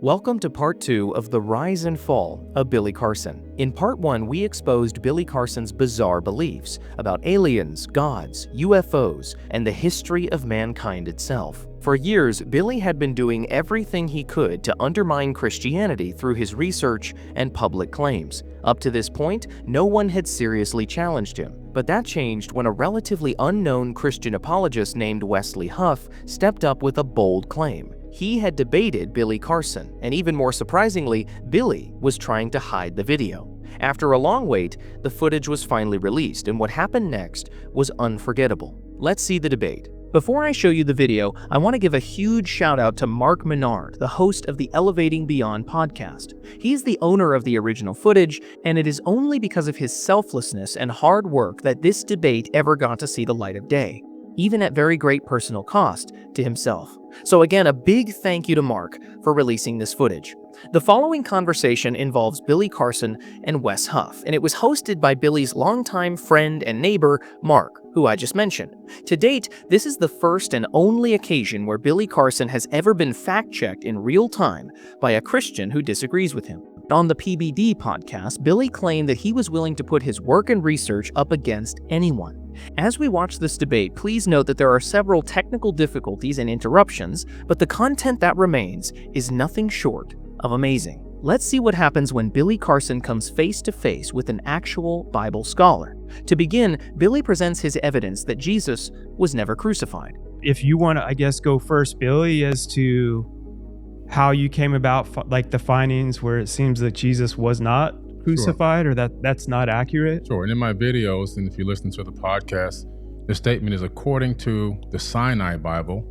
Welcome to part 2 of The Rise and Fall of Billy Carson. In part 1, we exposed Billy Carson's bizarre beliefs about aliens, gods, UFOs, and the history of mankind itself. For years, Billy had been doing everything he could to undermine Christianity through his research and public claims. Up to this point, no one had seriously challenged him. But that changed when a relatively unknown Christian apologist named Wesley Huff stepped up with a bold claim. He had debated Billy Carson, and even more surprisingly, Billy was trying to hide the video. After a long wait, the footage was finally released, and what happened next was unforgettable. Let's see the debate. Before I show you the video, I want to give a huge shout out to Mark Menard, the host of the Elevating Beyond podcast. He's the owner of the original footage, and it is only because of his selflessness and hard work that this debate ever got to see the light of day, even at very great personal cost to himself. So again, a big thank you to Mark for releasing this footage. The following conversation involves Billy Carson and Wes Huff, and it was hosted by Billy's longtime friend and neighbor, Mark, who I just mentioned. To date, this is the first and only occasion where Billy Carson has ever been fact-checked in real time by a Christian who disagrees with him. On the PBD podcast, Billy claimed that he was willing to put his work and research up against anyone. As we watch this debate, please note that there are several technical difficulties and interruptions, but the content that remains is nothing short of amazing. Let's see what happens when Billy Carson comes face to face with an actual Bible scholar. To begin, Billy presents his evidence that Jesus was never crucified. If you want to, go first, Billy, as to how you came about the findings where it seems that Jesus was not crucified. Sure. Or that's not accurate. Sure. And in my videos, and if you listen to the podcast, the statement is according to the Sinai Bible.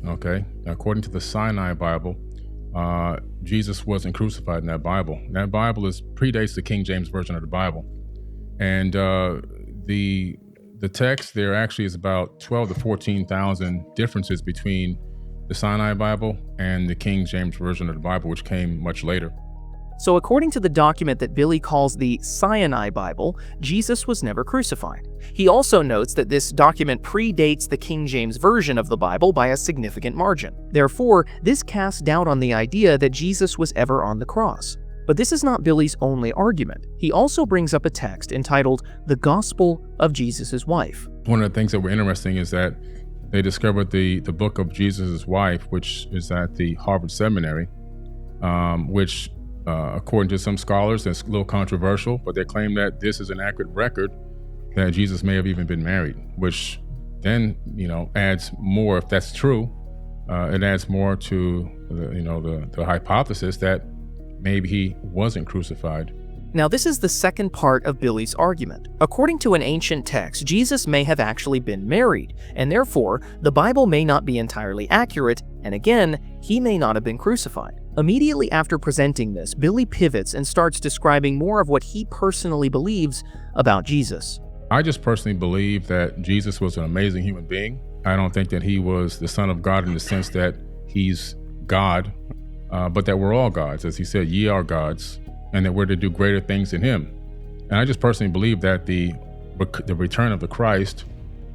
Okay. According to the Sinai Bible, Jesus wasn't crucified in that Bible. That Bible predates the King James Version of the Bible. And the text there actually is about 12 to 14,000 differences between the Sinai Bible and the King James Version of the Bible, which came much later. So according to the document that Billy calls the Sinai Bible, Jesus was never crucified. He also notes that this document predates the King James Version of the Bible by a significant margin. Therefore, this casts doubt on the idea that Jesus was ever on the cross. But this is not Billy's only argument. He also brings up a text entitled The Gospel of Jesus' Wife. One of the things that were interesting is that they discovered the book of Jesus' wife, which is at the Harvard Seminary, which according to some scholars, it's a little controversial, but they claim that this is an accurate record that Jesus may have even been married, which then, adds more, if that's true, it adds more to the hypothesis that maybe he wasn't crucified. Now, this is the second part of Billy's argument. According to an ancient text, Jesus may have actually been married, and therefore, the Bible may not be entirely accurate, and again, he may not have been crucified. Immediately after presenting this, Billy pivots and starts describing more of what he personally believes about Jesus. I just personally believe that Jesus was an amazing human being. I don't think that he was the Son of God in the sense that he's God, but that we're all gods. As he said, ye are gods, and that we're to do greater things in him. And I just personally believe that the return of the Christ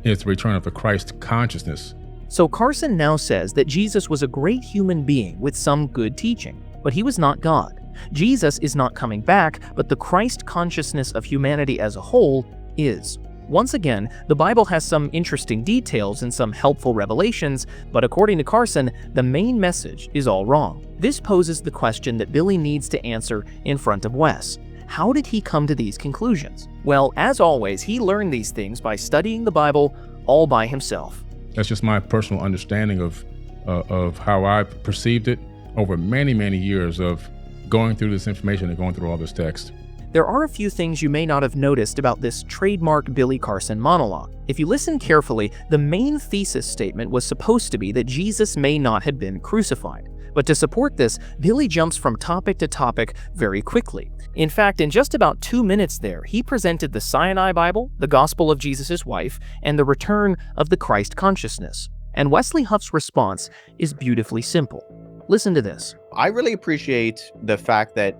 is the return of the Christ consciousness. So Carson now says that Jesus was a great human being with some good teaching, but he was not God. Jesus is not coming back, but the Christ consciousness of humanity as a whole is. Once again, the Bible has some interesting details and some helpful revelations, but according to Carson, the main message is all wrong. This poses the question that Billy needs to answer in front of Wes. How did he come to these conclusions? Well, as always, he learned these things by studying the Bible all by himself. That's just my personal understanding of how I perceived it over many, many years of going through this information and going through all this text. There are a few things you may not have noticed about this trademark Billy Carson monologue. If you listen carefully, the main thesis statement was supposed to be that Jesus may not have been crucified. But to support this, Billy jumps from topic to topic very quickly. In fact, in just about 2 minutes there, he presented the Sinai Bible, the Gospel of Jesus' wife, and the return of the Christ consciousness. And Wesley Huff's response is beautifully simple. Listen to this. I really appreciate the fact that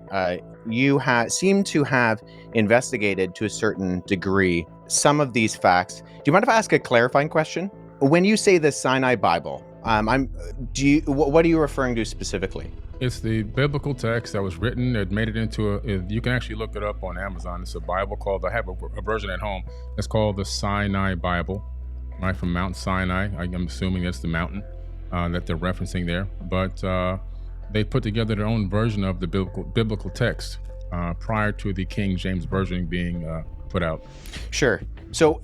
you seem to have investigated to a certain degree some of these facts. Do you mind if I ask a clarifying question? When you say the Sinai Bible, What are you referring to specifically? It's the biblical text that was written. It made it into you can actually look it up on Amazon. It's a Bible called, I have a version at home. It's called the Sinai Bible, right, from Mount Sinai. I'm assuming that's the mountain that they're referencing there. But they put together their own version of the biblical text prior to the King James Version being put out. Sure. So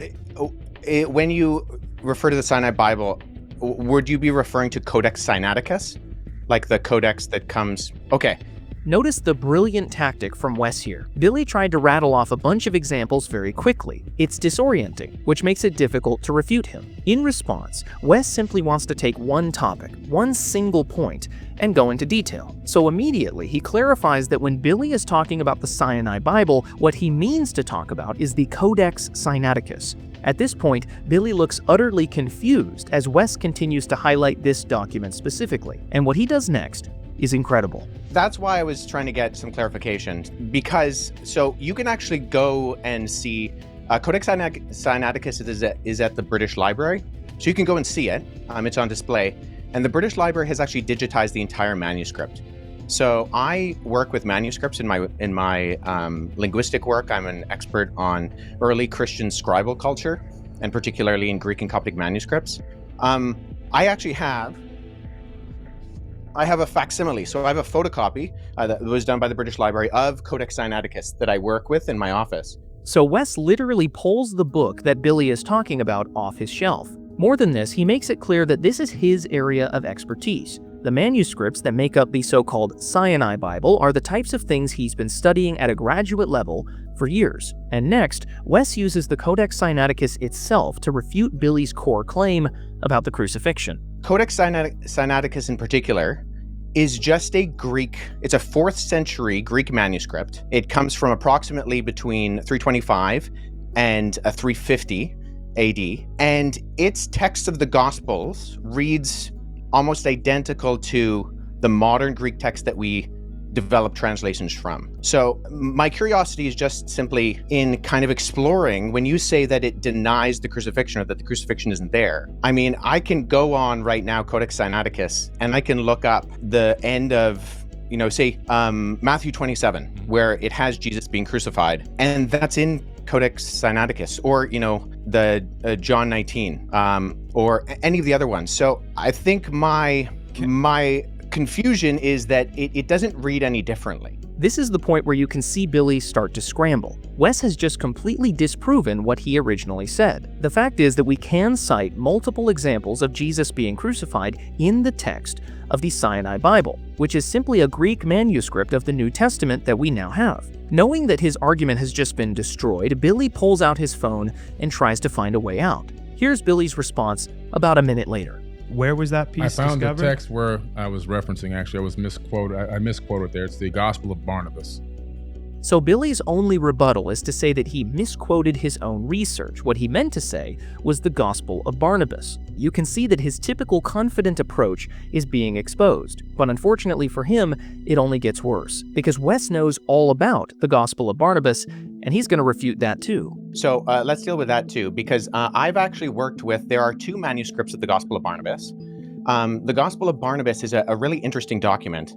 when you refer to the Sinai Bible, would you be referring to Codex Sinaiticus? Like the codex that comes... Okay. Notice the brilliant tactic from Wes here. Billy tried to rattle off a bunch of examples very quickly. It's disorienting, which makes it difficult to refute him. In response, Wes simply wants to take one topic, one single point, and go into detail. So immediately, he clarifies that when Billy is talking about the Sinai Bible, what he means to talk about is the Codex Sinaiticus. At this point, Billy looks utterly confused as Wes continues to highlight this document specifically, and what he does next is incredible. That's why I was trying to get some clarification, because so you can actually go and see Codex Sinaiticus is at the British Library, so you can go and see it. It's on display, and the British Library has actually digitized the entire manuscript. So I work with manuscripts in my linguistic work. I'm an expert on early Christian scribal culture, and particularly in Greek and Coptic manuscripts. I actually have a facsimile. So I have a photocopy that was done by the British Library of Codex Sinaiticus that I work with in my office. So Wes literally pulls the book that Billy is talking about off his shelf. More than this, he makes it clear that this is his area of expertise. The manuscripts that make up the so-called Sinai Bible are the types of things he's been studying at a graduate level for years. And next, Wes uses the Codex Sinaiticus itself to refute Billy's core claim about the crucifixion. Codex Sinaiticus in particular is just it's a 4th century Greek manuscript. It comes from approximately between 325 and 350 AD. And its text of the Gospels reads almost identical to the modern Greek text that we develop translations from. So my curiosity is just simply in kind of exploring when you say that it denies the crucifixion or that the crucifixion isn't there. I mean, I can go on right now, Codex Sinaiticus, and I can look up the end of, say Matthew 27, where it has Jesus being crucified, and that's in Codex Sinaiticus, or, the John 19, or any of the other ones. So I think my confusion is that it doesn't read any differently. This is the point where you can see Billy start to scramble. Wes has just completely disproven what he originally said. The fact is that we can cite multiple examples of Jesus being crucified in the text of the Sinai Bible, which is simply a Greek manuscript of the New Testament that we now have. Knowing that his argument has just been destroyed, Billy pulls out his phone and tries to find a way out. Here's Billy's response about a minute later. Where was that piece discovered? I found the text where I was referencing, actually. I misquoted there. It's the Gospel of Barnabas. So Billy's only rebuttal is to say that he misquoted his own research. What he meant to say was the Gospel of Barnabas. You can see that his typical confident approach is being exposed. But unfortunately for him, it only gets worse, because Wes knows all about the Gospel of Barnabas, and he's going to refute that too. So let's deal with that too, because I've actually worked with, there are 2 manuscripts of the Gospel of Barnabas. The Gospel of Barnabas is a really interesting document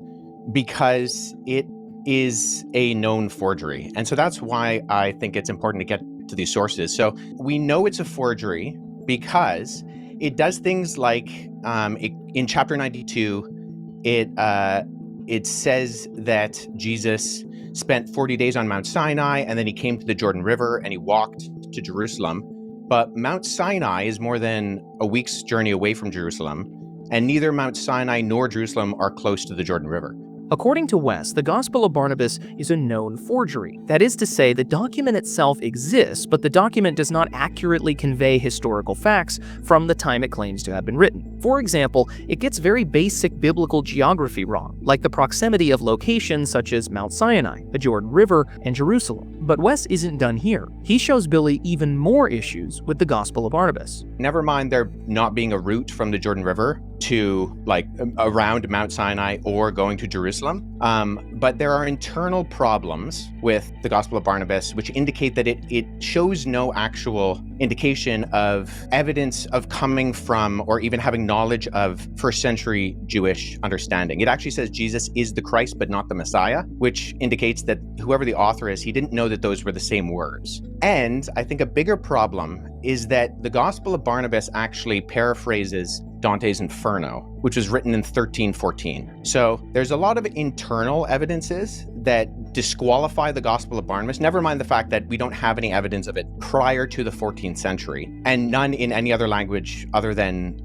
because it is a known forgery. And so that's why I think it's important to get to these sources. So we know it's a forgery because it does things like in chapter 92, it says that Jesus spent 40 days on Mount Sinai, and then he came to the Jordan River and he walked to Jerusalem. But Mount Sinai is more than a week's journey away from Jerusalem, and neither Mount Sinai nor Jerusalem are close to the Jordan River. According to Wes, the Gospel of Barnabas is a known forgery. That is to say, the document itself exists, but the document does not accurately convey historical facts from the time it claims to have been written. For example, it gets very basic biblical geography wrong, like the proximity of locations such as Mount Sinai, the Jordan River, and Jerusalem. But Wes isn't done here. He shows Billy even more issues with the Gospel of Barnabas. Never mind there not being a route from the Jordan River to like around Mount Sinai or going to Jerusalem. But there are internal problems with the Gospel of Barnabas, which indicate that it shows no actual indication of evidence of coming from or even having knowledge of first century Jewish understanding. It actually says Jesus is the Christ, but not the Messiah, which indicates that whoever the author is, he didn't know that those were the same words. And I think a bigger problem is that the Gospel of Barnabas actually paraphrases Dante's Inferno, which was written in 1314. So there's a lot of internal evidences that disqualify the Gospel of Barnabas, never mind the fact that we don't have any evidence of it prior to the 14th century, and none in any other language other than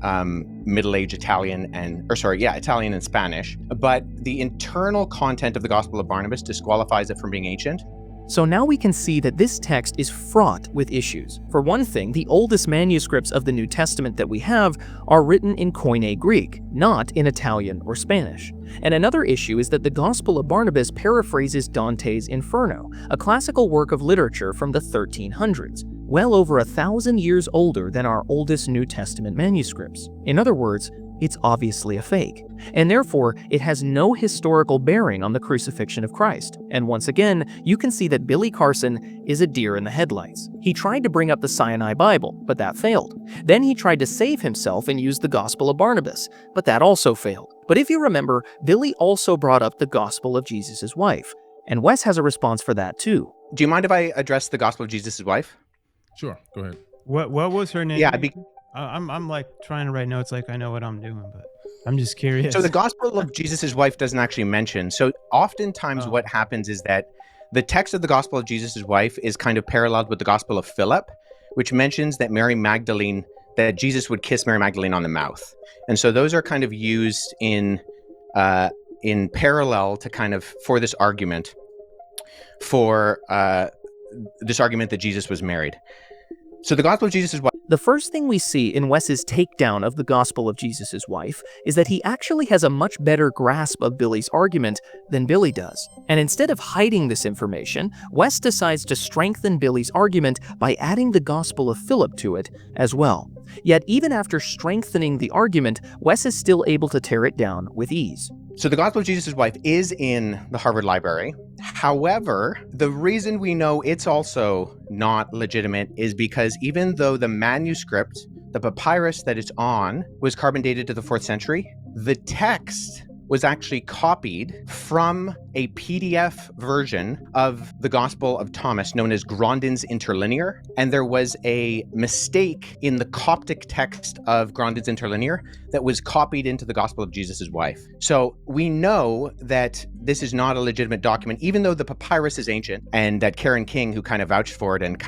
Middle Age Italian Italian and Spanish. But the internal content of the Gospel of Barnabas disqualifies it from being ancient. So now we can see that this text is fraught with issues. For one thing, the oldest manuscripts of the New Testament that we have are written in Koine Greek, not in Italian or Spanish. And another issue is that the Gospel of Barnabas paraphrases Dante's Inferno, a classical work of literature from the 1300s, well over 1,000 years older than our oldest New Testament manuscripts. In other words, it's obviously a fake, and therefore it has no historical bearing on the crucifixion of Christ. And once again, you can see that Billy Carson is a deer in the headlights. He tried to bring up the Sinai Bible, but that failed. Then he tried to save himself and used the Gospel of Barnabas, but that also failed. But if you remember, Billy also brought up the Gospel of Jesus' wife, and Wes has a response for that too. Do you mind if I address the Gospel of Jesus' wife? Sure, go ahead. What was her name? Yeah, I'm like trying to write notes like I know what I'm doing, but I'm just curious. So the Gospel of Jesus' wife doesn't actually mention. So oftentimes what happens is that the text of the Gospel of Jesus' wife is kind of paralleled with the Gospel of Philip, which mentions that that Jesus would kiss Mary Magdalene on the mouth. And so those are kind of used in parallel to kind of for this argument that Jesus was married. So the Gospel of Jesus' wife. The first thing we see in Wes's takedown of the Gospel of Jesus' wife is that he actually has a much better grasp of Billy's argument than Billy does. And instead of hiding this information, Wes decides to strengthen Billy's argument by adding the Gospel of Philip to it as well. Yet even after strengthening the argument, Wes is still able to tear it down with ease. So the Gospel of Jesus' wife is in the Harvard Library. However, the reason we know it's also not legitimate is because even though the manuscript, the papyrus that it's on, was carbon dated to the 4th century, the text was actually copied from a PDF version of the Gospel of Thomas known as Grandin's Interlinear. And there was a mistake in the Coptic text of Grandin's Interlinear that was copied into the Gospel of Jesus' wife. So we know that this is not a legitimate document, even though the papyrus is ancient, and that Karen King, who kind of vouched for it and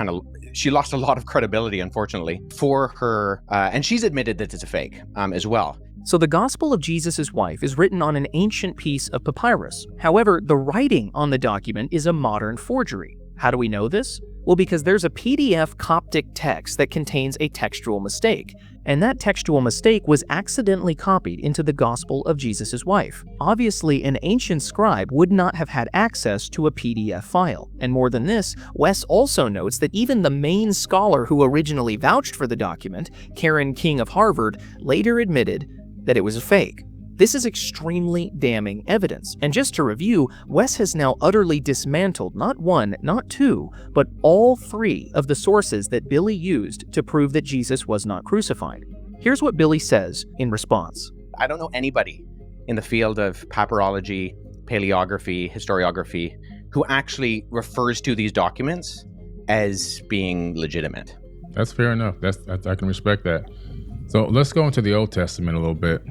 she lost a lot of credibility, unfortunately, for her, and she's admitted that it's a fake as well. So the Gospel of Jesus' wife is written on an ancient piece of papyrus. However, the writing on the document is a modern forgery. How do we know this? Well, because there's a PDF Coptic text that contains a textual mistake, and that textual mistake was accidentally copied into the Gospel of Jesus' wife. Obviously, an ancient scribe would not have had access to a PDF file. And more than this, Wes also notes that even the main scholar who originally vouched for the document, Karen King of Harvard, later admitted that it was a fake. This is extremely damning evidence. And just to review, Wes has now utterly dismantled not one, not two, but all three of the sources that Billy used to prove that Jesus was not crucified. Here's what Billy says in response. I don't know anybody in the field of papyrology, paleography, historiography, who actually refers to these documents as being legitimate. That's fair enough. I can respect that. So let's go into the Old Testament a little bit.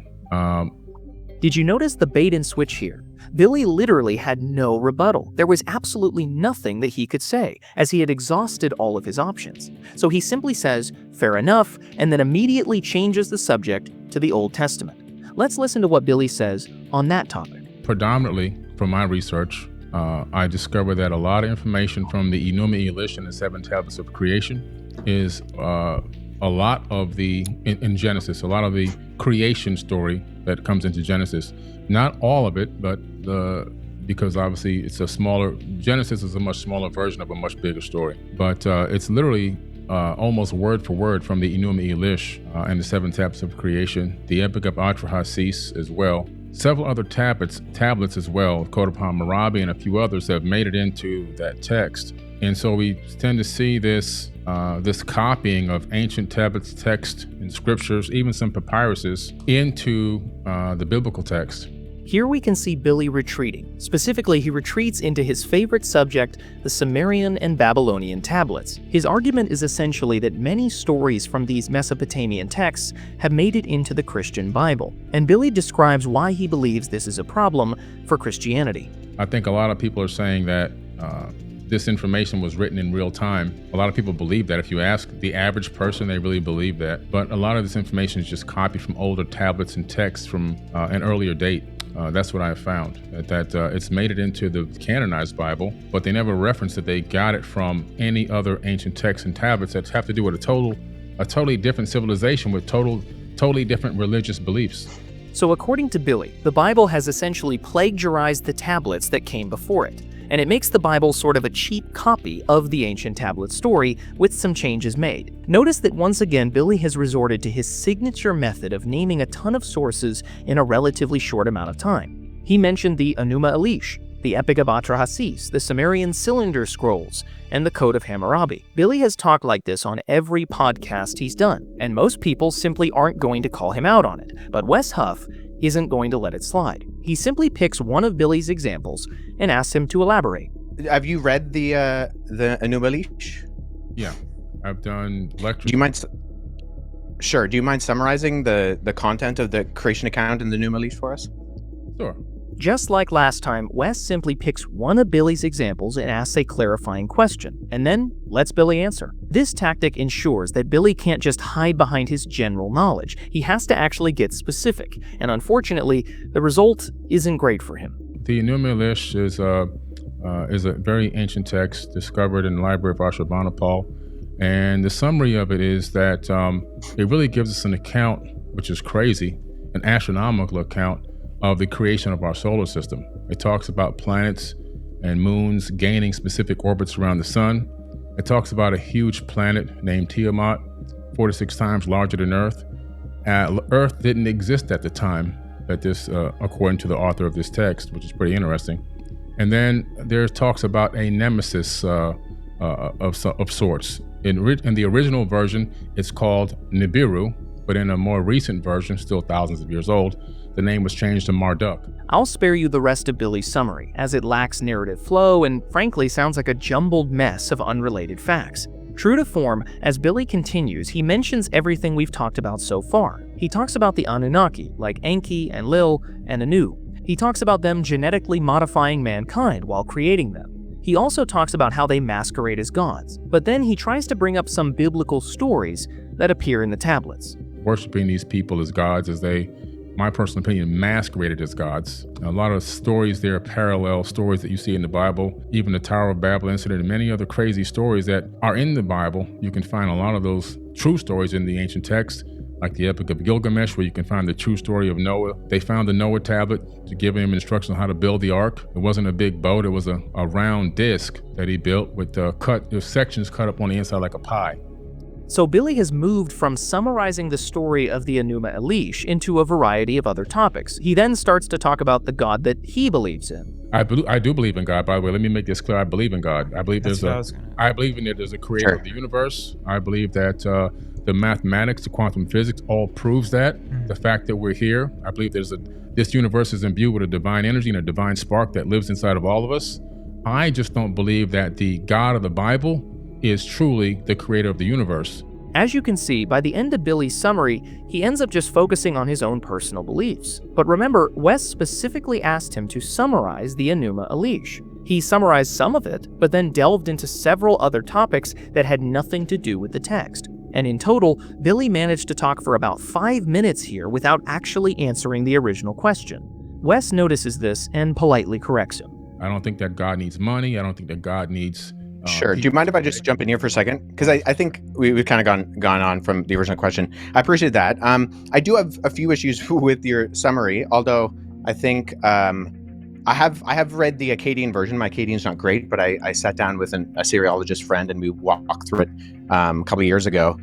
Did you notice the bait and switch here? Billy literally had no rebuttal. There was absolutely nothing that he could say, as he had exhausted all of his options. So he simply says, fair enough, and then immediately changes the subject to the Old Testament. Let's listen to what Billy says on that topic. Predominantly, from my research, I discovered that a lot of information from the Enuma Elish and the 7 tablets of creation is a lot of the, in Genesis, a lot of the creation story that comes into Genesis. Not all of it, but because obviously it's a smaller, Genesis is a much smaller version of a much bigger story. But it's literally almost word for word from the Enuma Elish and the Seven Tablets of Creation, the Epic of Atrahasis as well. Several other tablets as well, Code of Hammurabi and a few others have made it into that text. And so we tend to see this copying of ancient tablets, text, and scriptures, even some papyruses, into the biblical text. Here we can see Billy retreating. Specifically, he retreats into his favorite subject, the Sumerian and Babylonian tablets. His argument is essentially that many stories from these Mesopotamian texts have made it into the Christian Bible, and Billy describes why he believes this is a problem for Christianity. I think a lot of people are saying that this information was written in real time. A lot of people believe that. If you ask the average person, they really believe that. But a lot of this information is just copied from older tablets and texts from an earlier date. That's what I have found, that it's made it into the canonized Bible, but they never reference that they got it from any other ancient texts and tablets that have to do with a totally different civilization with totally different religious beliefs. So according to Billy, the Bible has essentially plagiarized the tablets that came before it, and it makes the Bible sort of a cheap copy of the ancient tablet story with some changes made. Notice that once again, Billy has resorted to his signature method of naming a ton of sources in a relatively short amount of time. He mentioned the Enuma Elish, the Epic of Atrahasis, the Sumerian Cylinder Scrolls, and the Code of Hammurabi. Billy has talked like this on every podcast he's done, and most people simply aren't going to call him out on it. But Wes Huff isn't going to let it slide. He simply picks one of Billy's examples and asks him to elaborate. Have you read the Enuma Elish? Yeah, I've done lectures. Do you mind? Sure. Do you mind summarizing the content of the creation account in the Enuma Elish for us? Sure. Just like last time, Wes simply picks one of Billy's examples and asks a clarifying question, and then lets Billy answer. This tactic ensures that Billy can't just hide behind his general knowledge. He has to actually get specific, and unfortunately, the result isn't great for him. The Enuma Elish is a very ancient text discovered in the Library of Ashurbanipal, and the summary of it is that it really gives us an account, which is crazy, an astronomical account of the creation of our solar system. It talks about planets and moons gaining specific orbits around the sun. It talks about a huge planet named Tiamat, 46 times larger than Earth. Earth didn't exist at the time that this, according to the author of this text, which is pretty interesting. And then there talks about a nemesis of sorts. In the original version, it's called Nibiru, but in a more recent version, still thousands of years old, the name was changed to Marduk. I'll spare you the rest of Billy's summary, as it lacks narrative flow and frankly sounds like a jumbled mess of unrelated facts. True to form, as Billy continues, he mentions everything we've talked about so far. He talks about the Anunnaki, like Enki and Lil and Anu. He talks about them genetically modifying mankind while creating them. He also talks about how they masquerade as gods, but then he tries to bring up some biblical stories that appear in the tablets. Worshipping these people as gods, as they, my personal opinion, masqueraded as gods. A lot of stories there, parallel stories that you see in the Bible, even the Tower of Babel incident and many other crazy stories that are in the Bible. You can find a lot of those true stories in the ancient text, like the Epic of Gilgamesh, where you can find the true story of Noah. They found the Noah tablet to give him instructions on how to build the ark. It wasn't a big boat, it was a round disc that he built with sections cut up on the inside like a pie. So Billy has moved from summarizing the story of the Enuma Elish into a variety of other topics. He then starts to talk about the God that he believes in. I do believe in God, by the way. Let me make this clear. I believe in God. I believe there's a creator of the universe. I believe that the mathematics, the quantum physics all proves that. The fact that we're here. I believe this universe is imbued with a divine energy and a divine spark that lives inside of all of us. I just don't believe that the God of the Bible is truly the creator of the universe. As you can see, by the end of Billy's summary, he ends up just focusing on his own personal beliefs. But remember, Wes specifically asked him to summarize the Enuma Elish. He summarized some of it, but then delved into several other topics that had nothing to do with the text. And in total, Billy managed to talk for about 5 minutes here without actually answering the original question. Wes notices this and politely corrects him. I don't think that God needs money. I don't think that God needs... Sure. Do you mind if I just jump in here for a second? Because I think we've kind of gone on from the original question. I appreciate that. I do have a few issues with your summary, although I think I I have read the Akkadian version. My Akkadian's not great, but I sat down with a Syriologist friend and we walked through it a couple of years ago.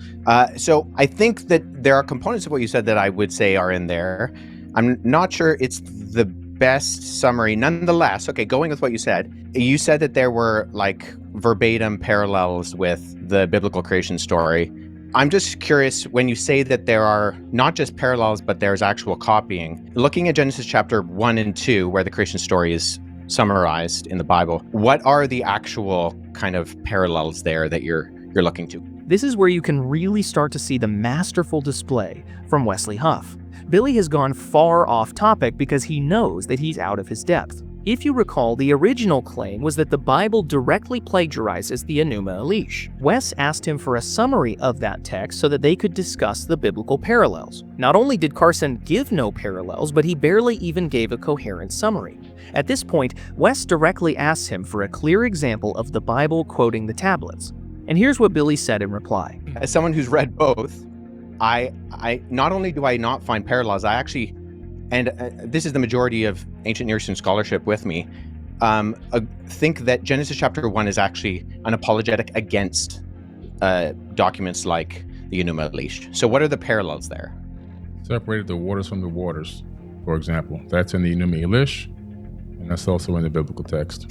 So I think that there are components of what you said that I would say are in there. I'm not sure it's the best summary. Nonetheless, okay, going with what you said that there were like verbatim parallels with the biblical creation story. I'm just curious, when you say that there are not just parallels, but there's actual copying, looking at Genesis chapter 1 and 2, where the creation story is summarized in the Bible, what are the actual kind of parallels there that you're looking to? This is where you can really start to see the masterful display from Wesley Huff. Billy has gone far off topic because he knows that he's out of his depth. If you recall, the original claim was that the Bible directly plagiarizes the Enuma Elish. Wes asked him for a summary of that text so that they could discuss the biblical parallels. Not only did Carson give no parallels, but he barely even gave a coherent summary. At this point, Wes directly asks him for a clear example of the Bible quoting the tablets. And here's what Billy said in reply. As someone who's read both, I not only do I not find parallels, I actually, and this is the majority of ancient Near Eastern scholarship with me, think that Genesis chapter 1 is actually an apologetic against documents like the Enuma Elish. So what are the parallels there? Separated the waters from the waters, for example. That's in the Enuma Elish, and that's also in the biblical text.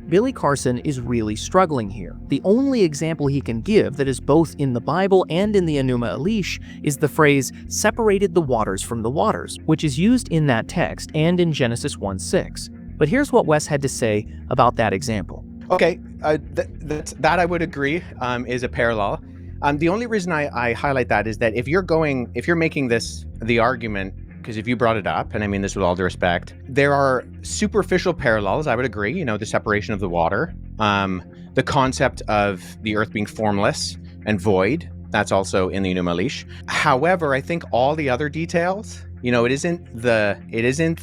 Billy Carson is really struggling here. The only example he can give that is both in the Bible and in the Enuma Elish is the phrase, separated the waters from the waters, which is used in that text and in Genesis 1:6. But here's what Wes had to say about that example. Okay, that I would agree is a parallel. The only reason I highlight that is that if you're making this the argument, because if you brought it up, and I mean this with all due respect, there are superficial parallels, I would agree, the separation of the water, the concept of the earth being formless and void, that's also in the Enuma Elish. However, I think all the other details, it's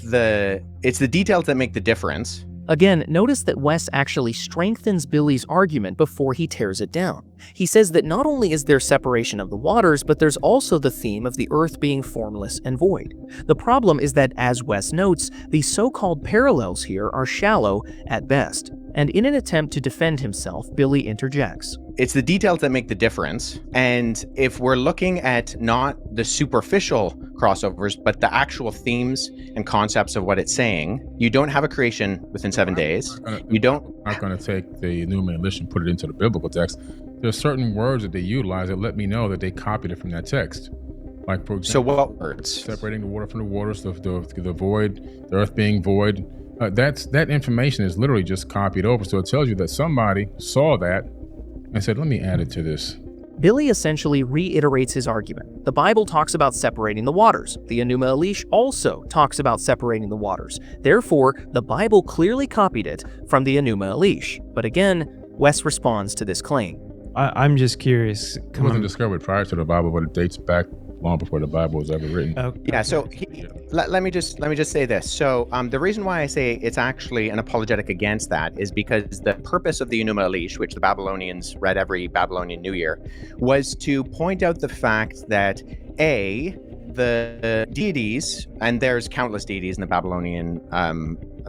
the details that make the difference. Again, notice that Wes actually strengthens Billy's argument before he tears it down. He says that not only is there separation of the waters, but there's also the theme of the earth being formless and void. The problem is that, as Wes notes, the so-called parallels here are shallow at best. And in an attempt to defend himself, Billy interjects. It's the details that make the difference. And if we're looking at not the superficial crossovers, but the actual themes and concepts of what it's saying, you don't have a creation within 7 days. I'm not going to take the Enuma Elish and put it into the biblical text. There's certain words that they utilize that let me know that they copied it from that text. Like, for example, so what words? Separating the water from the waters, the void, the earth being void. That information is literally just copied over. So it tells you that somebody saw that and said, let me add it to this. Billy essentially reiterates his argument. The Bible talks about separating the waters. The Enuma Elish also talks about separating the waters. Therefore, the Bible clearly copied it from the Enuma Elish. But again, Wes responds to this claim. I'm just curious. It wasn't discovered prior to the Bible, but it dates back long before the Bible was ever written. Okay. Yeah, so let me just say this. So the reason why I say it's actually an apologetic against that is because the purpose of the Enuma Elish, which the Babylonians read every Babylonian New Year, was to point out the fact that the deities, and there's countless deities in the Babylonian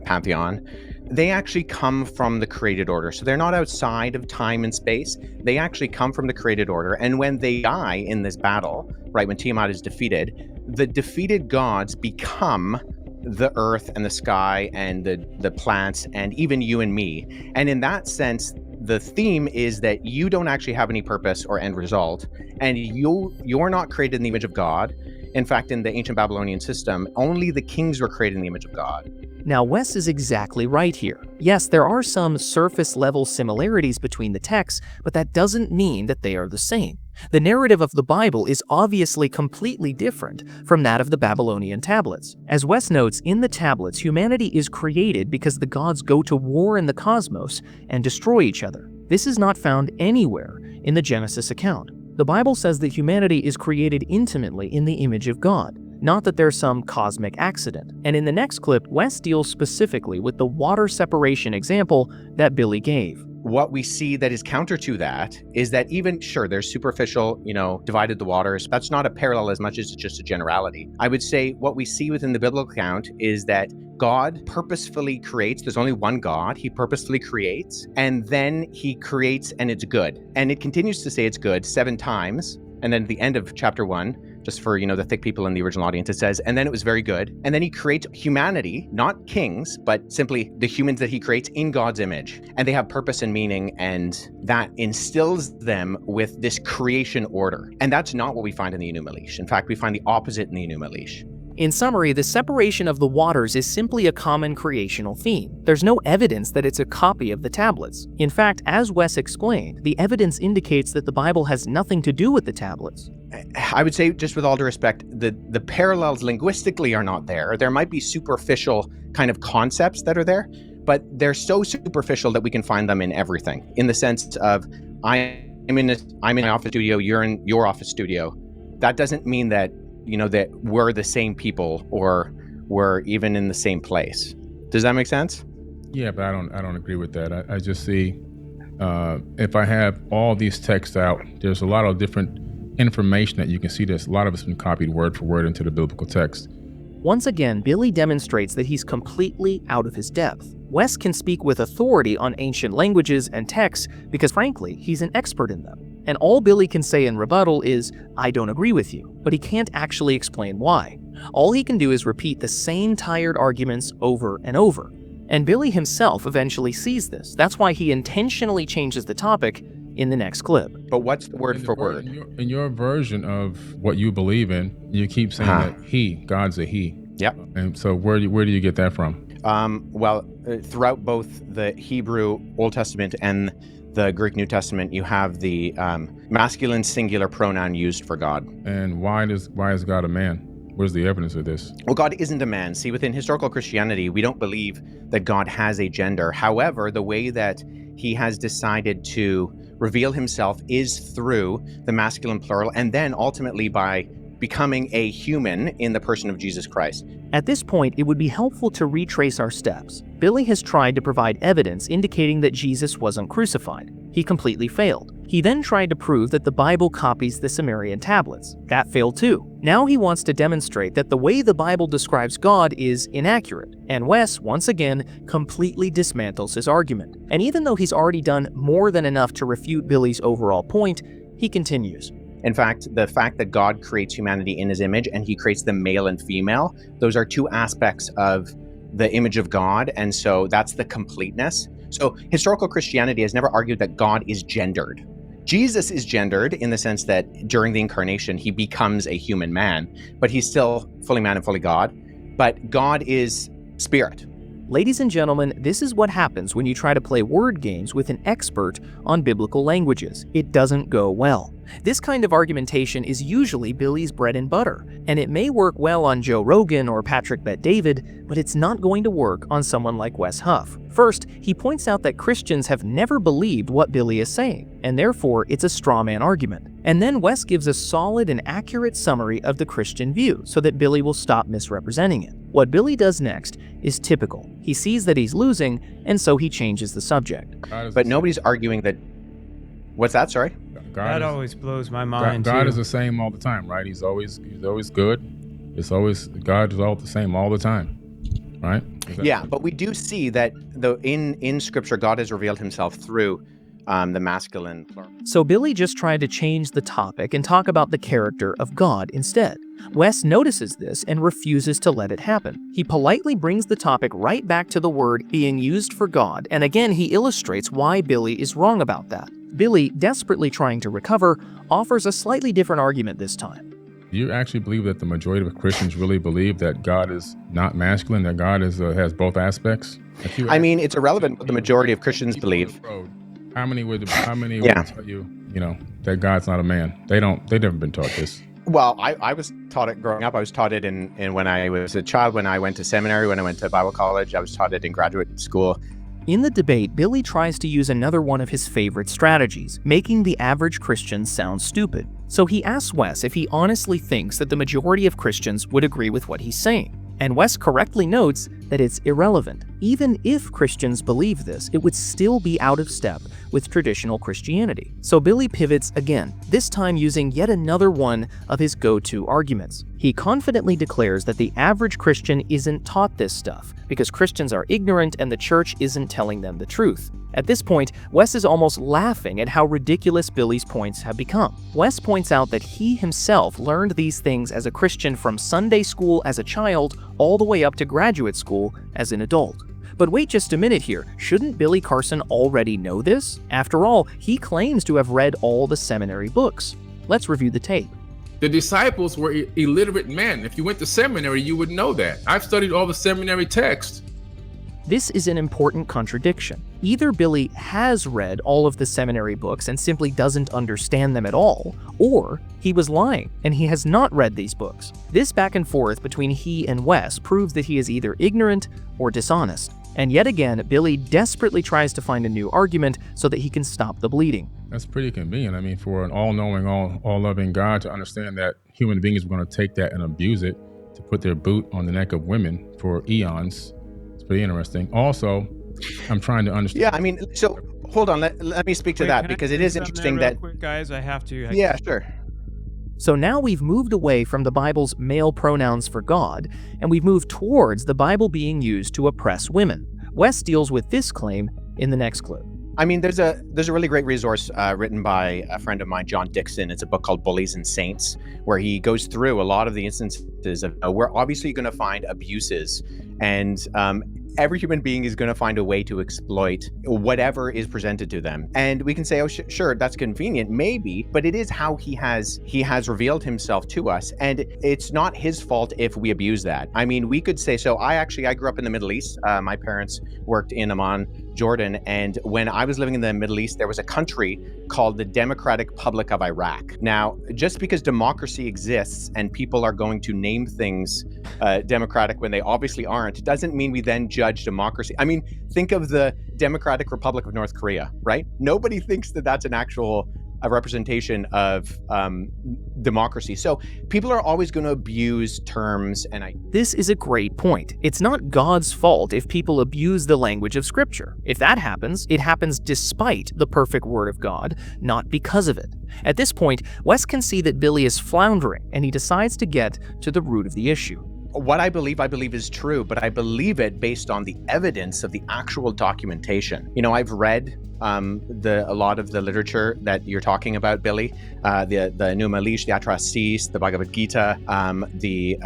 pantheon, they actually come from the created order. So they're not outside of time and space. They actually come from the created order. And when they die in this battle, right, when Tiamat is defeated, the defeated gods become the earth and the sky and the plants and even you and me. And in that sense, the theme is that you don't actually have any purpose or end result, and you're not created in the image of God. In fact, in the ancient Babylonian system, only the kings were created in the image of God. Now, Wes is exactly right here. Yes, there are some surface-level similarities between the texts, but that doesn't mean that they are the same. The narrative of the Bible is obviously completely different from that of the Babylonian tablets. As Wes notes, in the tablets, humanity is created because the gods go to war in the cosmos and destroy each other. This is not found anywhere in the Genesis account. The Bible says that humanity is created intimately in the image of God, not that there's some cosmic accident. And in the next clip, Wes deals specifically with the water separation example that Billy gave. what we see that is counter to that is that even, sure, there's superficial, divided the waters. That's not a parallel as much as it's just a generality. I would say what we see within the biblical account is that God purposefully creates. There's only one God. He purposefully creates, and then he creates and it's good. And it continues to say it's good 7 times. And then at the end of chapter 1, just for, the thick people in the original audience, it says, and then it was very good. And then he creates humanity, not kings, but simply the humans that he creates in God's image. And they have purpose and meaning, and that instills them with this creation order. And that's not what we find in the Enuma Elish. In fact, we find the opposite in the Enuma Elish. In summary, the separation of the waters is simply a common creational theme. There's no evidence that it's a copy of the tablets. In fact, as Wes explained, the evidence indicates that the Bible has nothing to do with the tablets. I would say, just with all due respect, the parallels linguistically are not there. There might be superficial kind of concepts that are there, but they're so superficial that we can find them in everything. In the sense of, I'm in my office studio, you're in your office studio. That doesn't mean that that we're the same people or we're even in the same place. Does that make sense? Yeah, but I don't agree with that. I just see if I have all these texts out, there's a lot of different information that you can see. There's a lot of it's been copied word for word into the biblical text. Once again, Billy demonstrates that he's completely out of his depth. Wes can speak with authority on ancient languages and texts because, frankly, he's an expert in them. And all Billy can say in rebuttal is, I don't agree with you, but he can't actually explain why. All he can do is repeat the same tired arguments over and over. And Billy himself eventually sees this. That's why he intentionally changes the topic in the next clip. But what's the word for word? In your version of what you believe in, you keep saying that God's a he. Yep. And so where do you get that from? Throughout both the Hebrew Old Testament and the Greek New Testament, you have the masculine singular pronoun used for God. And why is God a man? Where's the evidence of this? Well, God isn't a man. See, within historical Christianity, we don't believe that God has a gender. However, the way that he has decided to reveal himself is through the masculine plural, and then ultimately by becoming a human in the person of Jesus Christ. At this point, it would be helpful to retrace our steps. Billy has tried to provide evidence indicating that Jesus wasn't crucified. He completely failed. He then tried to prove that the Bible copies the Sumerian tablets. That failed too. Now he wants to demonstrate that the way the Bible describes God is inaccurate. And Wes, once again, completely dismantles his argument. And even though he's already done more than enough to refute Billy's overall point, he continues. In fact, the fact that God creates humanity in his image and he creates them male and female, those are two aspects of the image of God. And so that's the completeness. So historical Christianity has never argued that God is gendered. Jesus is gendered in the sense that during the incarnation, he becomes a human man, but he's still fully man and fully God. But God is spirit. Ladies and gentlemen, this is what happens when you try to play word games with an expert on biblical languages. It doesn't go well. This kind of argumentation is usually Billy's bread and butter, and it may work well on Joe Rogan or Patrick Bet-David, but it's not going to work on someone like Wes Huff. First, he points out that Christians have never believed what Billy is saying, and therefore it's a straw man argument. And then Wes gives a solid and accurate summary of the Christian view so that Billy will stop misrepresenting it. What Billy does next is typical. He sees that he's losing, and so he changes the subject. But nobody's arguing that... What's that, sorry? That always blows my mind. God is the same all the time, right? He's always good. God is all the same all the time, right? Yeah, but we do see that in Scripture, God has revealed himself through the masculine plural. So Billy just tried to change the topic and talk about the character of God instead. Wes notices this and refuses to let it happen. He politely brings the topic right back to the word being used for God, and again he illustrates why Billy is wrong about that. Billy, desperately trying to recover, offers a slightly different argument this time. Do you actually believe that the majority of Christians really believe that God is not masculine, that God has both aspects? I mean, it's irrelevant what the majority of Christians believe. How many would tell you, that God's not a man? They've never been taught this. Well, I was taught it growing up. I was taught it in when I was a child, when I went to seminary, when I went to Bible college. I was taught it in graduate school. In the debate, Billy tries to use another one of his favorite strategies, making the average Christian sound stupid. So he asks Wes if he honestly thinks that the majority of Christians would agree with what he's saying. And Wes correctly notes that it's irrelevant. Even if Christians believe this, it would still be out of step with traditional Christianity. So Billy pivots again, this time using yet another one of his go-to arguments. He confidently declares that the average Christian isn't taught this stuff because Christians are ignorant and the church isn't telling them the truth. At this point, Wes is almost laughing at how ridiculous Billy's points have become. Wes points out that he himself learned these things as a Christian from Sunday school as a child all the way up to graduate school as an adult. But wait just a minute here, shouldn't Billy Carson already know this? After all, he claims to have read all the seminary books. Let's review the tape. The disciples were illiterate men. If you went to seminary, you would know that. I've studied all the seminary texts. This is an important contradiction. Either Billy has read all of the seminary books and simply doesn't understand them at all, or he was lying and he has not read these books. This back and forth between he and Wes proves that he is either ignorant or dishonest. And yet again, Billy desperately tries to find a new argument so that he can stop the bleeding. That's pretty convenient. I mean, for an all-knowing, all-loving God to understand that human beings were going to take that and abuse it to put their boot on the neck of women for eons. It's pretty interesting. Also, I'm trying to understand. Yeah, I mean, so hold on. Let me speak to that because it is interesting that. Quick, guys, I have to. Yeah, sure. So now we've moved away from the Bible's male pronouns for God, and we've moved towards the Bible being used to oppress women. Wes deals with this claim in the next clip. I mean, there's a really great resource written by a friend of mine, John Dixon. It's a book called Bullies and Saints, where he goes through a lot of the instances of where obviously you're going to find abuses, and every human being is going to find a way to exploit whatever is presented to them. And we can say, oh, sure, that's convenient, maybe, but it is how he has revealed himself to us. And it's not his fault if we abuse that. I mean, we could say, so I grew up in the Middle East. My parents worked in Amman, Jordan. And when I was living in the Middle East, there was a country called the Democratic Republic of Iraq. Now, just because democracy exists and people are going to name things democratic when they obviously aren't, doesn't mean we then judge democracy. I mean, think of the Democratic Republic of North Korea, right? Nobody thinks that that's an actual representation of democracy. So people are always going to abuse terms. This is a great point. It's not God's fault if people abuse the language of Scripture. If that happens, it happens despite the perfect Word of God, not because of it. At this point, Wes can see that Billy is floundering, and he decides to get to the root of the issue. What I believe is true, but I believe it based on the evidence of the actual documentation. You know, I've read a lot of the literature that you're talking about, Billy, the Numa Elish, the Atrahasis, the Bhagavad Gita, the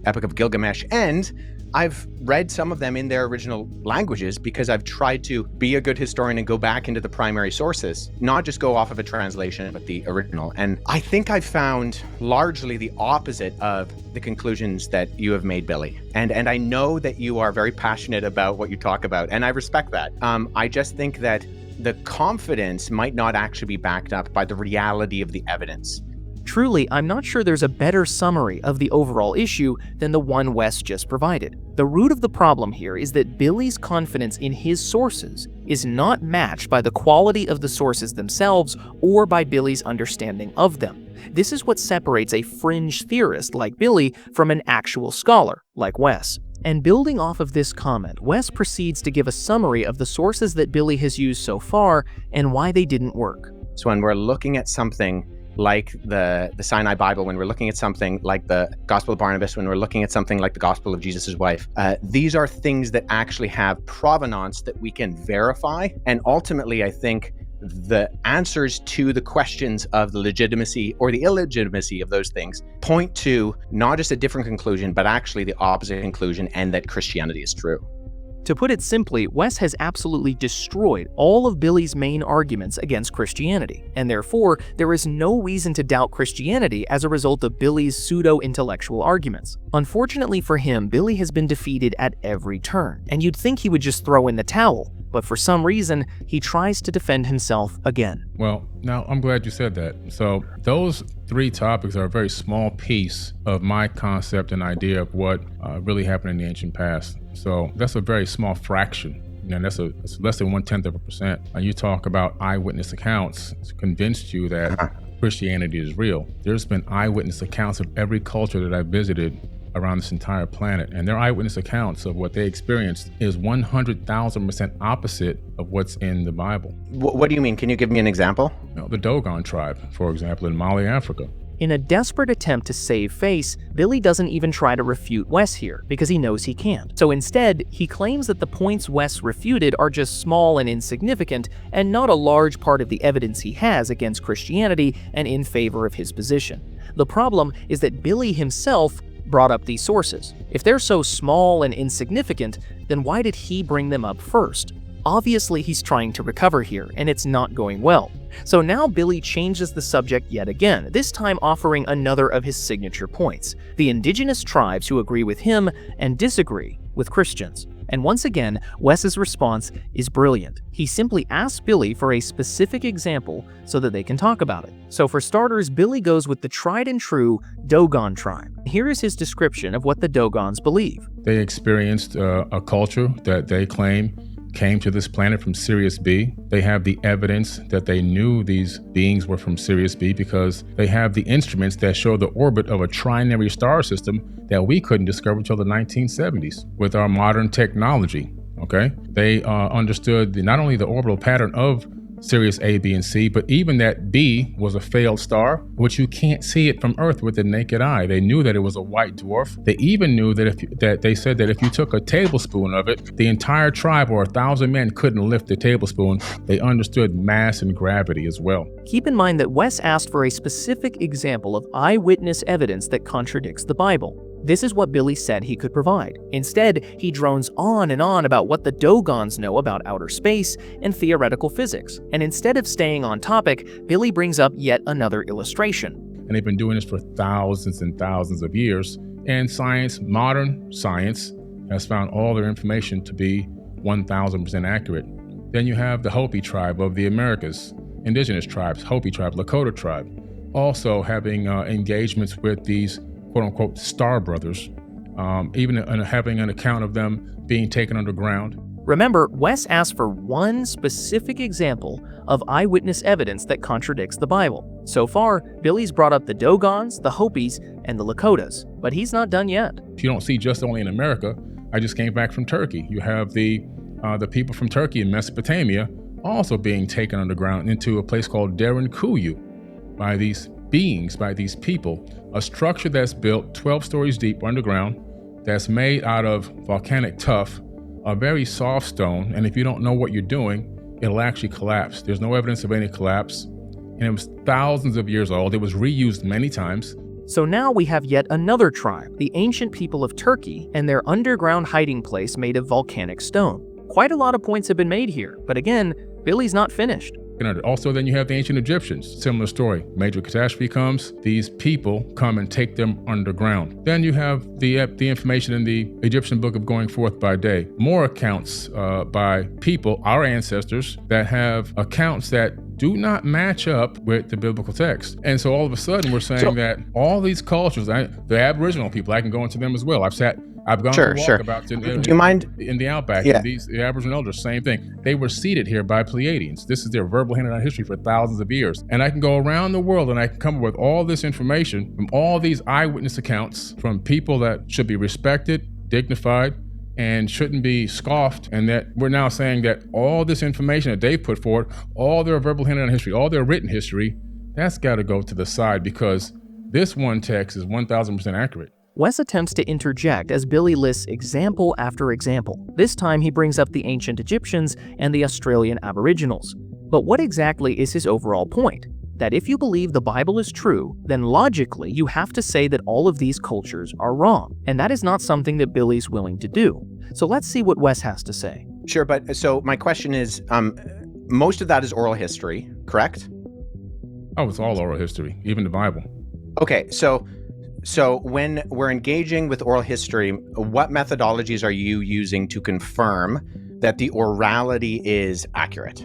Epic of Gilgamesh, and I've read some of them in their original languages because I've tried to be a good historian and go back into the primary sources, not just go off of a translation, but the original. And I think I've found largely the opposite of the conclusions that you have made, Billy. And I know that you are very passionate about what you talk about, and I respect that. I just think that the confidence might not actually be backed up by the reality of the evidence. Truly, I'm not sure there's a better summary of the overall issue than the one Wes just provided. The root of the problem here is that Billy's confidence in his sources is not matched by the quality of the sources themselves or by Billy's understanding of them. This is what separates a fringe theorist like Billy from an actual scholar like Wes. And building off of this comment, Wes proceeds to give a summary of the sources that Billy has used so far and why they didn't work. So when we're looking at something like the Sinai Bible, when we're looking at something like the Gospel of Barnabas, when we're looking at something like the Gospel of Jesus' wife, these are things that actually have provenance that we can verify. And ultimately, I think the answers to the questions of the legitimacy or the illegitimacy of those things point to not just a different conclusion, but actually the opposite conclusion, and that Christianity is true. To put it simply, Wes has absolutely destroyed all of Billy's main arguments against Christianity, and therefore, there is no reason to doubt Christianity as a result of Billy's pseudo-intellectual arguments. Unfortunately for him, Billy has been defeated at every turn, and you'd think he would just throw in the towel, but for some reason, he tries to defend himself again. Well, now I'm glad you said that. So those three topics are a very small piece of my concept and idea of what really happened in the ancient past. So that's a very small fraction. And that's less than 0.1%. And you talk about eyewitness accounts to convince you that Christianity is real. There's been eyewitness accounts of every culture that I visited around this entire planet, and their eyewitness accounts of what they experienced is 100,000% opposite of what's in the Bible. What do you mean? Can you give me an example? The Dogon tribe, for example, in Mali, Africa. In a desperate attempt to save face, Billy doesn't even try to refute Wes here because he knows he can't. So instead, he claims that the points Wes refuted are just small and insignificant and not a large part of the evidence he has against Christianity and in favor of his position. The problem is that Billy himself brought up these sources. If they're so small and insignificant, then why did he bring them up first? Obviously, he's trying to recover here, and it's not going well. So now Billy changes the subject yet again, this time offering another of his signature points: the indigenous tribes who agree with him and disagree with Christians. And once again, Wes's response is brilliant. He simply asks Billy for a specific example so that they can talk about it. So for starters, Billy goes with the tried and true Dogon tribe. Here is his description of what the Dogons believe. They experienced a culture that they claim came to this planet from Sirius B. They have the evidence that they knew these beings were from Sirius B because they have the instruments that show the orbit of a trinary star system that we couldn't discover until the 1970s with our modern technology. Okay, they understood not only the orbital pattern of Sirius A, B, and C, but even that B was a failed star, which you can't see it from Earth with the naked eye. They knew that it was a white dwarf. They even knew that they said that if you took a tablespoon of it, the entire tribe or 1,000 men couldn't lift the tablespoon. They understood mass and gravity as well. Keep in mind that Wes asked for a specific example of eyewitness evidence that contradicts the Bible. This is what Billy said he could provide. Instead, he drones on and on about what the Dogons know about outer space and theoretical physics. And instead of staying on topic, Billy brings up yet another illustration. And they've been doing this for thousands and thousands of years. And science, modern science, has found all their information to be 1,000% accurate. Then you have the Hopi tribe of the Americas, indigenous tribes, Hopi tribe, Lakota tribe, also having engagements with these quote-unquote star brothers, even having an account of them being taken underground. Remember, Wes asked for one specific example of eyewitness evidence that contradicts the Bible. So far, Billy's brought up the Dogons, the Hopis, and the Lakotas, but he's not done yet. You don't see just only in America. I just came back from Turkey. You have the people from Turkey in Mesopotamia also being taken underground into a place called Derinkuyu by these beings, by these people, a structure that's built 12 stories deep underground, that's made out of volcanic tuff, a very soft stone, and if you don't know what you're doing, it'll actually collapse. There's no evidence of any collapse, and it was thousands of years old. It was reused many times. So now we have yet another tribe, the ancient people of Turkey, and their underground hiding place made of volcanic stone. Quite a lot of points have been made here, but again, Billy's not finished. Also, then you have the ancient Egyptians. Similar story. Major catastrophe comes. These people come and take them underground. Then you have the information in the Egyptian book of Going Forth by Day. More accounts by people, our ancestors, that have accounts that do not match up with the biblical text. And so all of a sudden we're saying that all these cultures, the Aboriginal people, I can go into them as well. I've gone to walk about do you mind in the outback. Yeah. The Aboriginal elders, same thing. They were seated here by Pleiadians. This is their verbal handed down history for thousands of years. And I can go around the world and I can come up with all this information from all these eyewitness accounts from people that should be respected, dignified, and shouldn't be scoffed. And that we're now saying that all this information that they put forward, all their verbal handed down history, all their written history, that's got to go to the side because this one text is 1,000% accurate. Wes attempts to interject as Billy lists example after example. This time he brings up the ancient Egyptians and the Australian Aboriginals. But what exactly is his overall point? That if you believe the Bible is true, then logically you have to say that all of these cultures are wrong. And that is not something that Billy's willing to do. So let's see what Wes has to say. Sure, but so my question is, most of that is oral history, correct? Oh, it's all oral history, even the Bible. Okay, so when we're engaging with oral history, what methodologies are you using to confirm that the orality is accurate?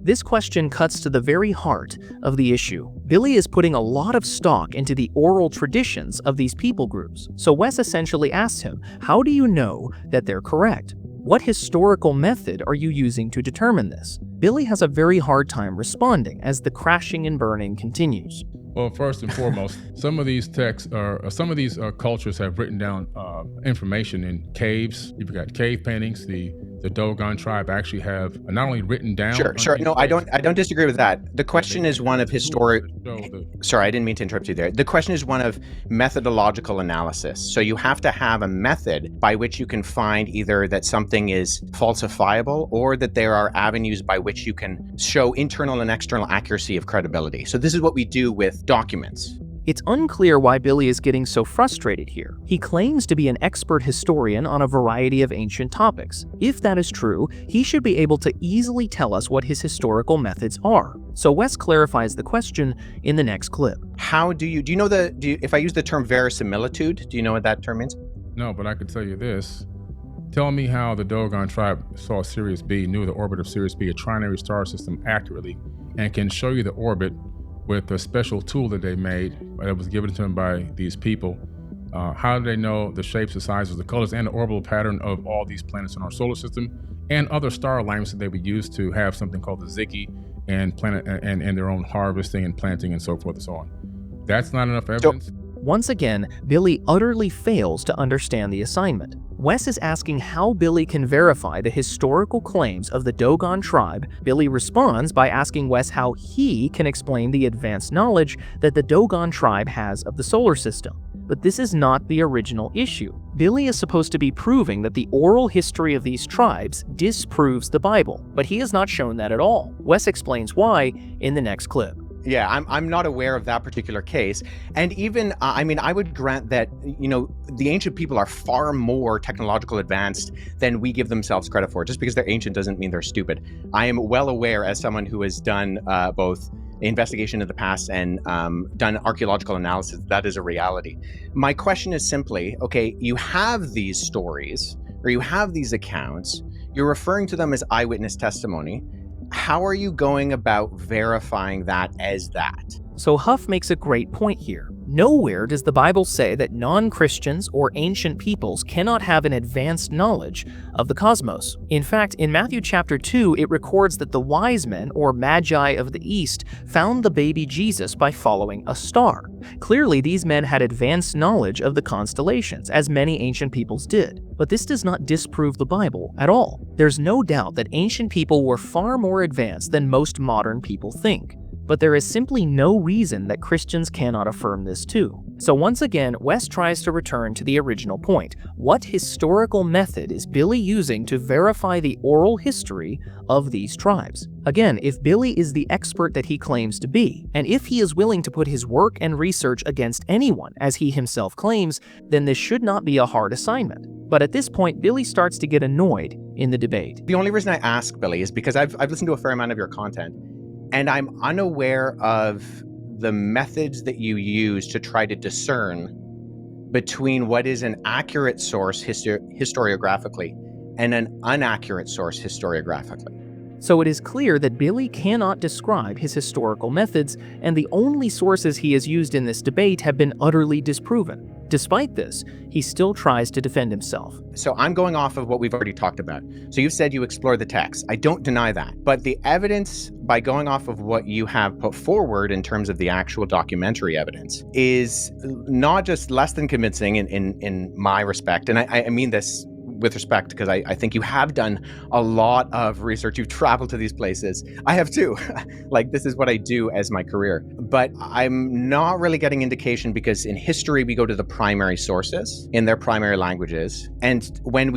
This question cuts to the very heart of the issue. Billy is putting a lot of stock into the oral traditions of these people groups. So Wes essentially asks him, how do you know that they're correct? What historical method are you using to determine this? Billy has a very hard time responding as the crashing and burning continues. Well, first and foremost, some of these texts some of these cultures have written down information in caves. You've got cave paintings. The Dogon tribe actually have not only written down. Sure. No, I don't disagree with that. The question is one of historic. Sorry, I didn't mean to interrupt you there. The question is one of methodological analysis. So you have to have a method by which you can find either that something is falsifiable or that there are avenues by which you can show internal and external accuracy of credibility. So this is what we do with documents. It's unclear why Billy is getting so frustrated here. He claims to be an expert historian on a variety of ancient topics. If that is true, he should be able to easily tell us what his historical methods are. So Wes clarifies the question in the next clip. How do you know if I use the term verisimilitude, do you know what that term means? No, but I could tell you this. Tell me how the Dogon tribe saw Sirius B, knew the orbit of Sirius B, a trinary star system, accurately, and can show you the orbit with a special tool that they made that was given to them by these people. How do they know the shapes, the sizes, the colors, and the orbital pattern of all these planets in our solar system and other star alignments that they would use to have something called the Ziki and planet and their own harvesting and planting and so forth and so on? That's not enough evidence. Once again, Billy utterly fails to understand the assignment. Wes is asking how Billy can verify the historical claims of the Dogon tribe. Billy responds by asking Wes how he can explain the advanced knowledge that the Dogon tribe has of the solar system. But this is not the original issue. Billy is supposed to be proving that the oral history of these tribes disproves the Bible, but he has not shown that at all. Wes explains why in the next clip. Yeah, I'm not aware of that particular case. And even, I would grant that, the ancient people are far more technological advanced than we give themselves credit for. Just because they're ancient doesn't mean they're stupid. I am well aware, as someone who has done both investigation of the past and done archaeological analysis, that is a reality. My question is simply, okay, you have these stories, or you have these accounts, you're referring to them as eyewitness testimony. How are you going about verifying that as that? So Huff makes a great point here. Nowhere does the Bible say that non-Christians or ancient peoples cannot have an advanced knowledge of the cosmos. In fact, in Matthew chapter 2, it records that the wise men, or magi of the east, found the baby Jesus by following a star. Clearly, these men had advanced knowledge of the constellations, as many ancient peoples did. But this does not disprove the Bible at all. There's no doubt that ancient people were far more advanced than most modern people think. But there is simply no reason that Christians cannot affirm this too. So once again, Wes tries to return to the original point. What historical method is Billy using to verify the oral history of these tribes? Again, if Billy is the expert that he claims to be, and if he is willing to put his work and research against anyone, as he himself claims, then this should not be a hard assignment. But at this point, Billy starts to get annoyed in the debate. The only reason I ask, Billy, is because I've listened to a fair amount of your content, and I'm unaware of the methods that you use to try to discern between what is an accurate source historiographically and an inaccurate source historiographically. So it is clear that Billy cannot describe his historical methods, and the only sources he has used in this debate have been utterly disproven. Despite this, he still tries to defend himself. So I'm going off of what we've already talked about. So you've said you explore the text. I don't deny that. But the evidence, by going off of what you have put forward in terms of the actual documentary evidence, is not just less than convincing in my respect. And I mean this with respect, because I think you have done a lot of research. You've traveled to these places. I have too. Like, this is what I do as my career. But I'm not really getting indication, because in history, we go to the primary sources in their primary languages. And when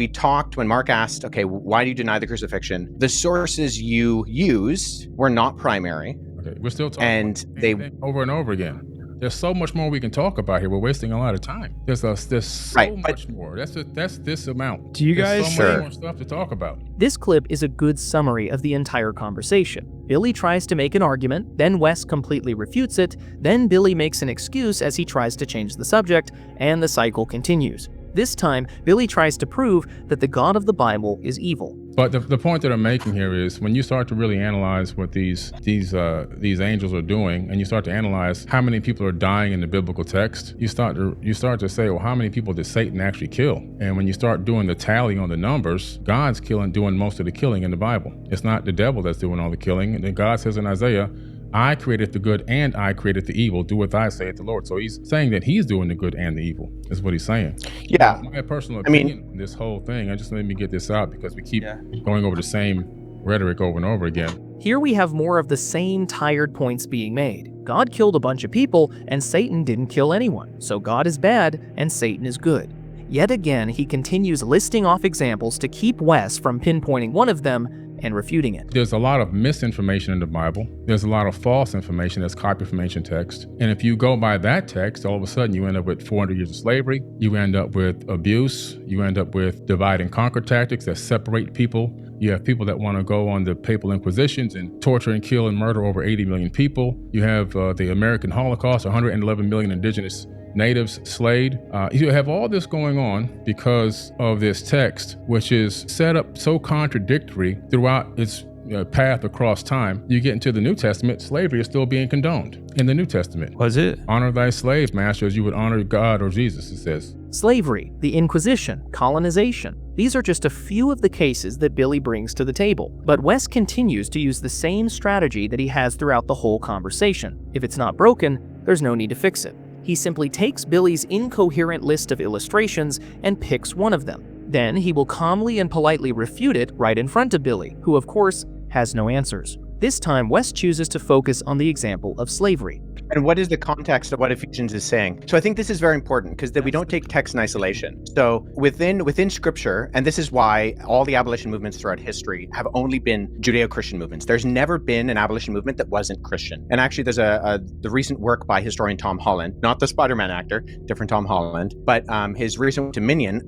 Mark asked, okay, why do you deny the crucifixion? The sources you used were not primary. Okay, we're still talking and they over and over again. There's so much more we can talk about here. We're wasting a lot of time. There's so much more. That's this amount. Do you guys There's so much more stuff to talk about. This clip is a good summary of the entire conversation. Billy tries to make an argument, then Wes completely refutes it, then Billy makes an excuse as he tries to change the subject, and the cycle continues. This time, Billy tries to prove that the God of the Bible is evil. But the point that I'm making here is, when you start to really analyze what these angels are doing, and you start to analyze how many people are dying in the biblical text, you start to say, well, how many people did Satan actually kill? And when you start doing the tally on the numbers, God's doing most of the killing in the Bible. It's not the devil that's doing all the killing. And God says in Isaiah, I created the good and I created the evil. Do what I say, the Lord. So he's saying that he's doing the good and the evil, is what he's saying. Yeah. My personal opinion on this whole thing, I just let me get this out because we keep going over the same rhetoric over and over again. Here we have more of the same tired points being made. God killed a bunch of people, and Satan didn't kill anyone. So God is bad, and Satan is good. Yet again, he continues listing off examples to keep Wes from pinpointing one of them and refuting it. There's a lot of misinformation in the Bible. There's a lot of false information that's copied from ancient text. And if you go by that text, all of a sudden you end up with 400 years of slavery. You end up with abuse. You end up with divide and conquer tactics that separate people. You have people that want to go on the papal inquisitions and torture and kill and murder over 80 million people. You have the American Holocaust, 111 million indigenous natives slayed. You have all this going on because of this text, which is set up so contradictory throughout its path across time. You get into the New Testament, slavery is still being condoned in the New Testament. Was it? Honor thy slaves, master, as you would honor God or Jesus, it says. Slavery, the Inquisition, colonization. These are just a few of the cases that Billy brings to the table. But Wes continues to use the same strategy that he has throughout the whole conversation. If it's not broken, there's no need to fix it. He simply takes Billy's incoherent list of illustrations and picks one of them. Then he will calmly and politely refute it right in front of Billy, who of course has no answers. This time, Wes chooses to focus on the example of slavery. And what is the context of what Ephesians is saying? So I think this is very important because we don't take text in isolation. So within scripture, and this is why all the abolition movements throughout history have only been Judeo-Christian movements. There's never been an abolition movement that wasn't Christian. And actually there's the recent work by historian Tom Holland, not the Spider-Man actor, different Tom Holland, but his recent Dominion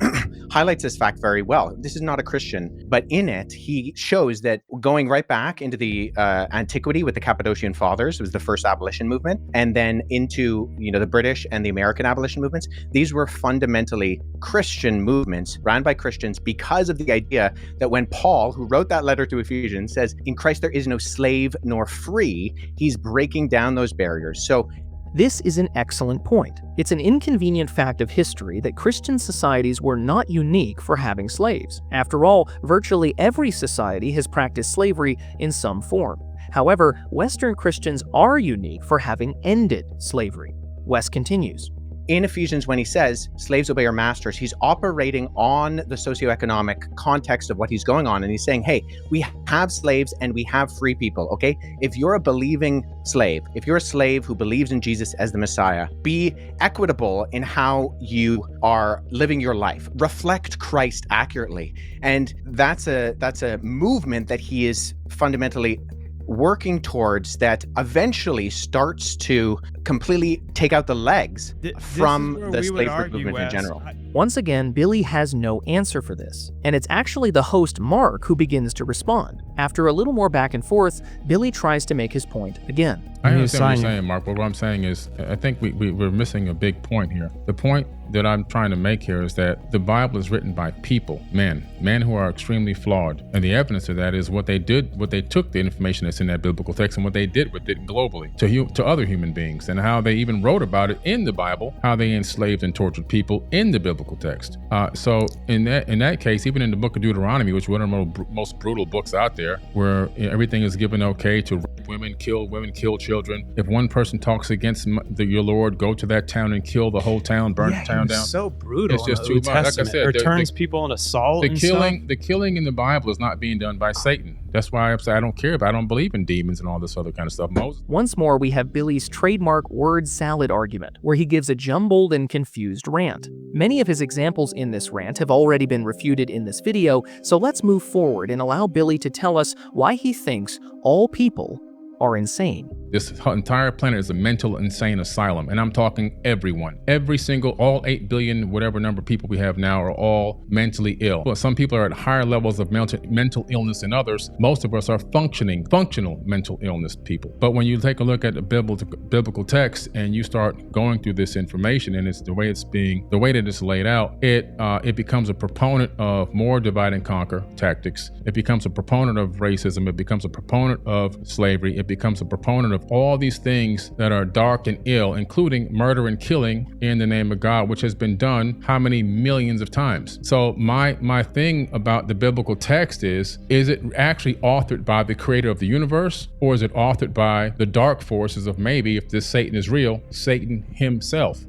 highlights this fact very well. This is not a Christian, but in it, he shows that going right back into the antiquity with the Cappadocian Fathers, was the first abolition movement, and then into the British and the American abolition movements. These were fundamentally Christian movements ran by Christians because of the idea that when Paul, who wrote that letter to Ephesians, says, in Christ there is no slave nor free, he's breaking down those barriers. So this is an excellent point. It's an inconvenient fact of history that Christian societies were not unique for having slaves. After all, virtually every society has practiced slavery in some form. However, Western Christians are unique for having ended slavery. Wes continues. In Ephesians, when he says, slaves obey your masters, he's operating on the socioeconomic context of what he's going on. And he's saying, hey, we have slaves and we have free people, okay? If you're a believing slave, if you're a slave who believes in Jesus as the Messiah, be equitable in how you are living your life. Reflect Christ accurately. And that's a movement that he is fundamentally working towards, that eventually starts to completely take out the legs from the slave movement in general. Once again, Billy has no answer for this, and it's actually the host, Mark, who begins to respond. After a little more back and forth, Billy tries to make his point again. I understand what you're saying, Mark, but what I'm saying is, I think we're missing a big point here. The point that I'm trying to make here is that the Bible is written by people, men who are extremely flawed. And the evidence of that is what they took the information that's in that biblical text and what they did with it globally to other human beings, and how they even wrote about it in the Bible, how they enslaved and tortured people in the biblical text. So in that case, even in the book of Deuteronomy, which is one of the most brutal books out there, where everything is given okay to rape women, kill children. If one person talks against your Lord, go to that town and kill the whole town, burn the town down. So brutal. It's just too much. Like I said, or turns people into salt. The killing in the Bible is not being done by Satan. That's why I don't care about. I don't believe in demons and all this other kind of stuff. Once more, we have Billy's trademark word salad argument, where he gives a jumbled and confused rant. Many of his examples in this rant have already been refuted in this video, so let's move forward and allow Billy to tell us why he thinks all people are insane. This entire planet is a mental insane asylum, and I'm talking everyone. Every single, all 8 billion, whatever number of people we have now, are all mentally ill. But some people are at higher levels of mental illness than others. Most of us are functional mental illness people. But when you take a look at the biblical text and you start going through this information, and it's the way that it's laid out, it becomes a proponent of more divide and conquer tactics. It becomes a proponent of racism. It becomes a proponent of slavery. It it becomes a proponent of all these things that are dark and ill, including murder and killing in the name of God, which has been done how many millions of times. So my thing about the biblical text is it actually authored by the creator of the universe, or is it authored by the dark forces of, maybe if this Satan is real, Satan himself?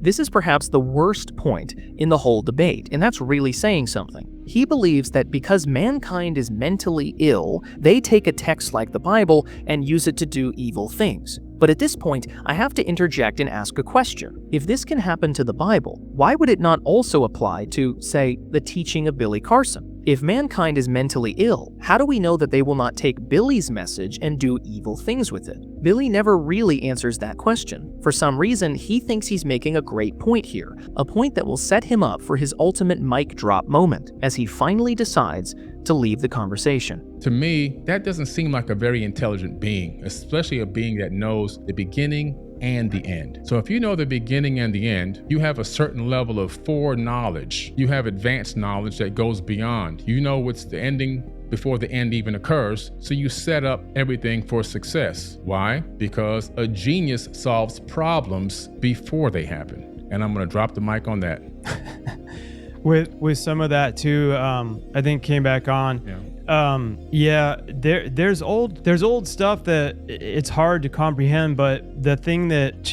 This is perhaps the worst point in the whole debate, and that's really saying something. He believes that because mankind is mentally ill, they take a text like the Bible and use it to do evil things. But at this point, I have to interject and ask a question. If this can happen to the Bible, why would it not also apply to, say, the teaching of Billy Carson? If mankind is mentally ill, how do we know that they will not take Billy's message and do evil things with it? Billy never really answers that question. For some reason, he thinks he's making a great point here, a point that will set him up for his ultimate mic drop moment, as he finally decides to leave the conversation. To me, that doesn't seem like a very intelligent being, especially a being that knows the beginning and the end. So if you know the beginning and the end, you have a certain level of foreknowledge. You have advanced knowledge that goes beyond. You know what's the ending before the end even occurs, so you set up everything for success. Why? Because a genius solves problems before they happen. And I'm gonna drop the mic on that. With some of that too, I think came back on. There's old stuff that it's hard to comprehend, but the thing that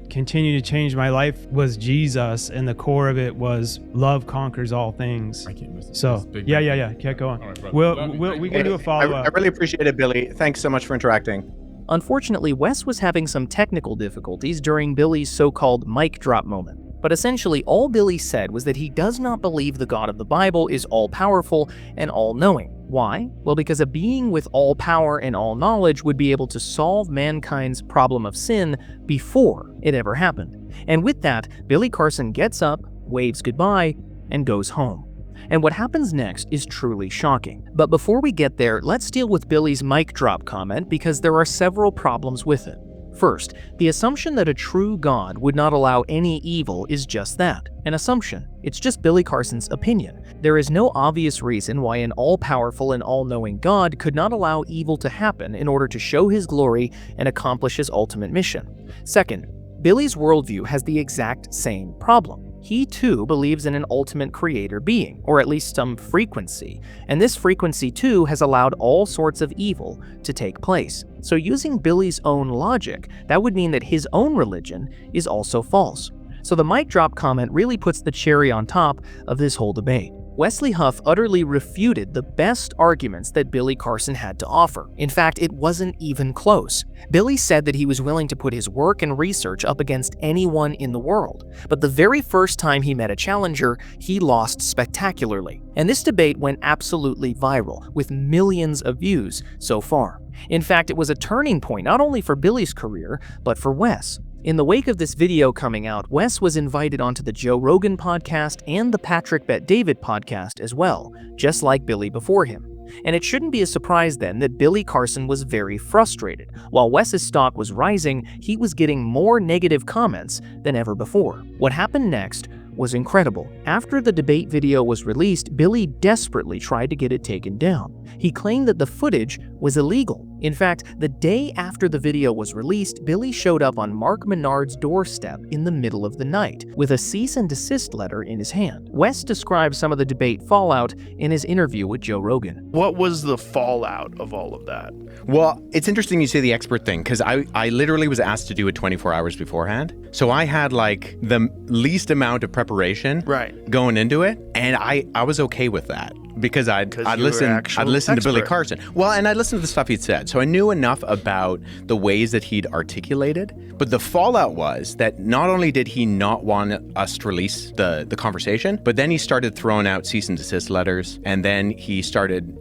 continued to change my life was Jesus, and the core of it was love conquers all things. I can't miss it. So yeah, keep going. All right, brother. We can do a follow-up. I really appreciate it, Billy. Thanks so much for interacting. Unfortunately, Wes was having some technical difficulties during Billy's so-called mic drop moment. But essentially, all Billy said was that he does not believe the God of the Bible is all-powerful and all-knowing. Why? Well, because a being with all power and all knowledge would be able to solve mankind's problem of sin before it ever happened. And with that, Billy Carson gets up, waves goodbye, and goes home. And what happens next is truly shocking. But before we get there, let's deal with Billy's mic drop comment, because there are several problems with it. First, the assumption that a true God would not allow any evil is just that, an assumption. It's just Billy Carson's opinion. There is no obvious reason why an all-powerful and all-knowing God could not allow evil to happen in order to show his glory and accomplish his ultimate mission. Second, Billy's worldview has the exact same problem. He too believes in an ultimate creator being, or at least some frequency, and this frequency too has allowed all sorts of evil to take place. So using Billy's own logic, that would mean that his own religion is also false. So the mic drop comment really puts the cherry on top of this whole debate. Wesley Huff utterly refuted the best arguments that Billy Carson had to offer. In fact, it wasn't even close. Billy said that he was willing to put his work and research up against anyone in the world, but the very first time he met a challenger, he lost spectacularly. And this debate went absolutely viral, with millions of views so far. In fact, it was a turning point not only for Billy's career, but for Wes. In the wake of this video coming out, Wes was invited onto the Joe Rogan podcast and the Patrick Bet David podcast as well, just like Billy before him. And it shouldn't be a surprise then that Billy Carson was very frustrated. While Wes's stock was rising, he was getting more negative comments than ever before. What happened next was incredible. After the debate video was released, Billy desperately tried to get it taken down. He claimed that the footage was illegal. In fact, the day after the video was released, Billy showed up on Mark Menard's doorstep in the middle of the night with a cease and desist letter in his hand. Wes described some of the debate fallout in his interview with Joe Rogan. What was the fallout of all of that? Well, it's interesting you say the expert thing, because I literally was asked to do it 24 hours beforehand. So I had like the least amount of preparation going into it, and I was okay with that. Because I'd listened to Billy Carson. Well, and I'd listened to the stuff he'd said. So I knew enough about the ways that he'd articulated. But the fallout was that not only did he not want us to release the conversation, but then he started throwing out cease and desist letters. And then he started,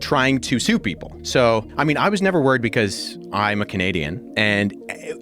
trying to sue people. So, I mean, I was never worried because I'm a Canadian. And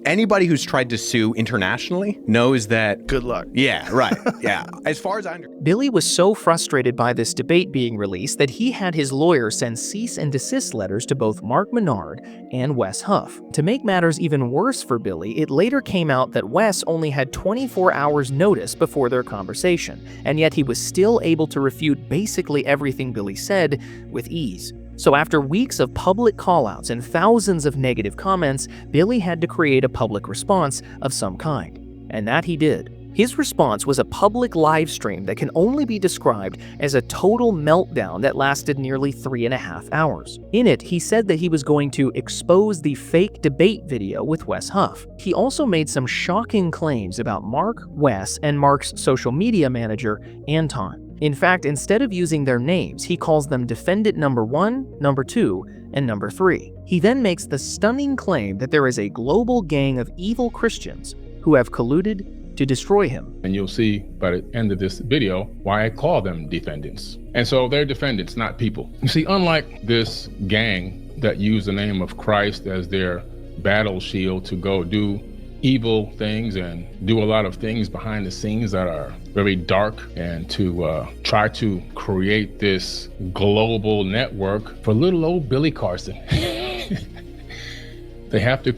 anybody who's tried to sue internationally knows that... Good luck. Yeah, right. Yeah. As far as I understand. Billy was so frustrated by this debate being released that he had his lawyer send cease and desist letters to both Mark Menard and Wes Huff. To make matters even worse for Billy, it later came out that Wes only had 24 hours notice before their conversation, and yet he was still able to refute basically everything Billy said with ease. So after weeks of public callouts and thousands of negative comments, Billy had to create a public response of some kind. And that he did. His response was a public live stream that can only be described as a total meltdown that lasted nearly 3.5 hours. In it, he said that he was going to expose the fake debate video with Wes Huff. He also made some shocking claims about Mark, Wes, and Mark's social media manager, Anton. In fact, instead of using their names, he calls them defendant number 1, number 2, and number 3. He then makes the stunning claim that there is a global gang of evil Christians who have colluded to destroy him. And you'll see by the end of this video why I call them defendants. And so they're defendants, not people. You see, unlike this gang that use the name of Christ as their battle shield to go do evil things and do a lot of things behind the scenes that are very dark, and to try to create this global network for little old Billy Carson. They have to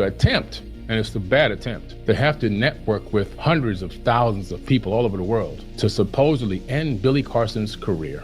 attempt, and it's a bad attempt. They have to network with hundreds of thousands of people all over the world to supposedly end Billy Carson's career.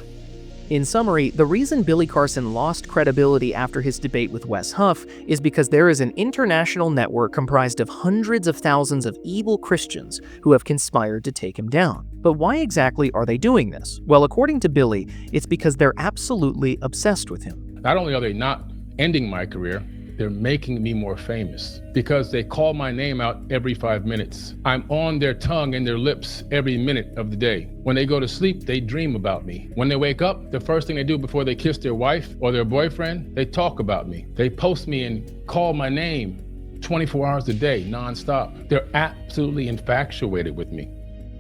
In summary, the reason Billy Carson lost credibility after his debate with Wes Huff is because there is an international network comprised of hundreds of thousands of evil Christians who have conspired to take him down. But why exactly are they doing this? Well, according to Billy, it's because they're absolutely obsessed with him. Not only are they not ending my career, they're making me more famous because they call my name out every 5 minutes. I'm on their tongue and their lips every minute of the day. When they go to sleep, they dream about me. When they wake up, the first thing they do before they kiss their wife or their boyfriend, they talk about me. They post me and call my name 24 hours a day, nonstop. They're absolutely infatuated with me.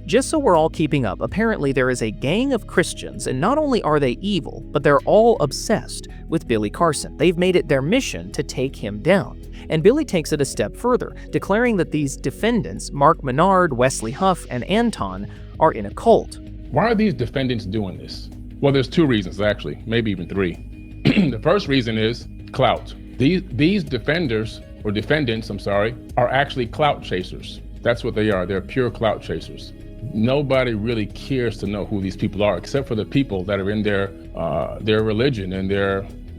Just so we're all keeping up, apparently there is a gang of Christians, and not only are they evil, but they're all obsessed with Billy Carson. They've made it their mission to take him down. And Billy takes it a step further, declaring that these defendants, Mark Menard, Wesley Huff, and Anton, are in a cult. Why are these defendants doing this? Well, there's 2 reasons, actually, maybe even 3. The first reason is clout. These defendants, are actually clout chasers. That's what they are. They're pure clout chasers. Nobody really cares to know who these people are, except for the people that are in their religion, and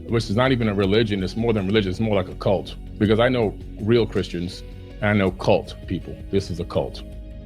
which is not even a religion. It's more than religion. It's more like a cult. Because I know real Christians, and I know cult people. This is a cult.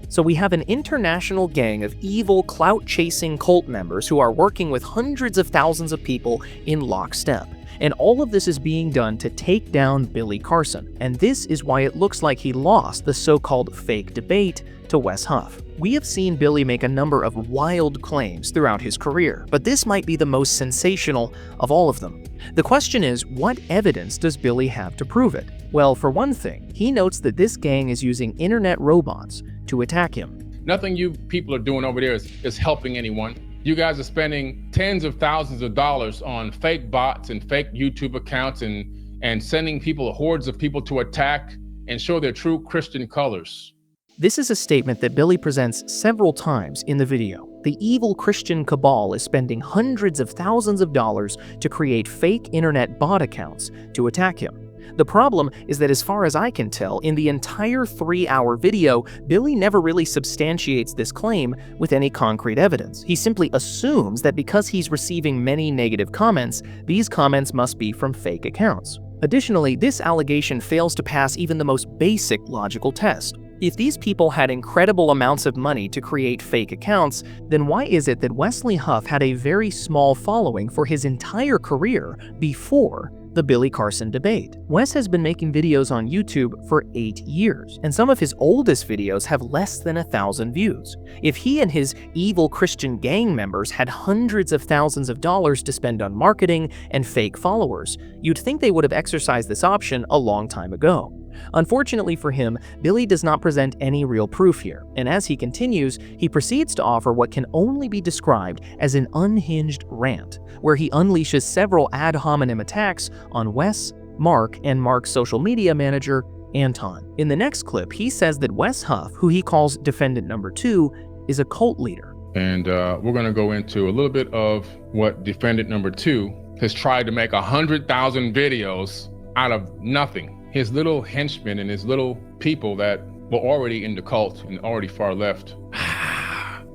So we have an international gang of evil, clout-chasing cult members who are working with hundreds of thousands of people in lockstep. And all of this is being done to take down Billy Carson. And this is why it looks like he lost the so-called fake debate to Wes Huff. We have seen Billy make a number of wild claims throughout his career, but this might be the most sensational of all of them. The question is, what evidence does Billy have to prove it? Well, for one thing, he notes that this gang is using internet robots to attack him. Nothing you people are doing over there is helping anyone. You guys are spending tens of thousands of dollars on fake bots and fake YouTube accounts and sending people, hordes of people, to attack and show their true Christian colors. This is a statement that Billy presents several times in the video. The evil Christian cabal is spending hundreds of thousands of dollars to create fake internet bot accounts to attack him. The problem is that, as far as I can tell, in the entire 3-hour video, Billy never really substantiates this claim with any concrete evidence. He simply assumes that because he's receiving many negative comments, these comments must be from fake accounts. Additionally, this allegation fails to pass even the most basic logical test. If these people had incredible amounts of money to create fake accounts, then why is it that Wesley Huff had a very small following for his entire career before the Billy Carson debate? Wes has been making videos on YouTube for 8 years, and some of his oldest videos have less than 1,000 views. If he and his evil Christian gang members had hundreds of thousands of dollars to spend on marketing and fake followers, you'd think they would have exercised this option a long time ago. Unfortunately for him, Billy does not present any real proof here, and as he continues, he proceeds to offer what can only be described as an unhinged rant, where he unleashes several ad hominem attacks on Wes, Mark, and Mark's social media manager, Anton. In the next clip, he says that Wes Huff, who he calls defendant number 2, is a cult leader. And we're going to go into a little bit of what defendant number 2 has tried to make 100,000 videos out of nothing. His little henchmen and his little people that were already in the cult and already far left.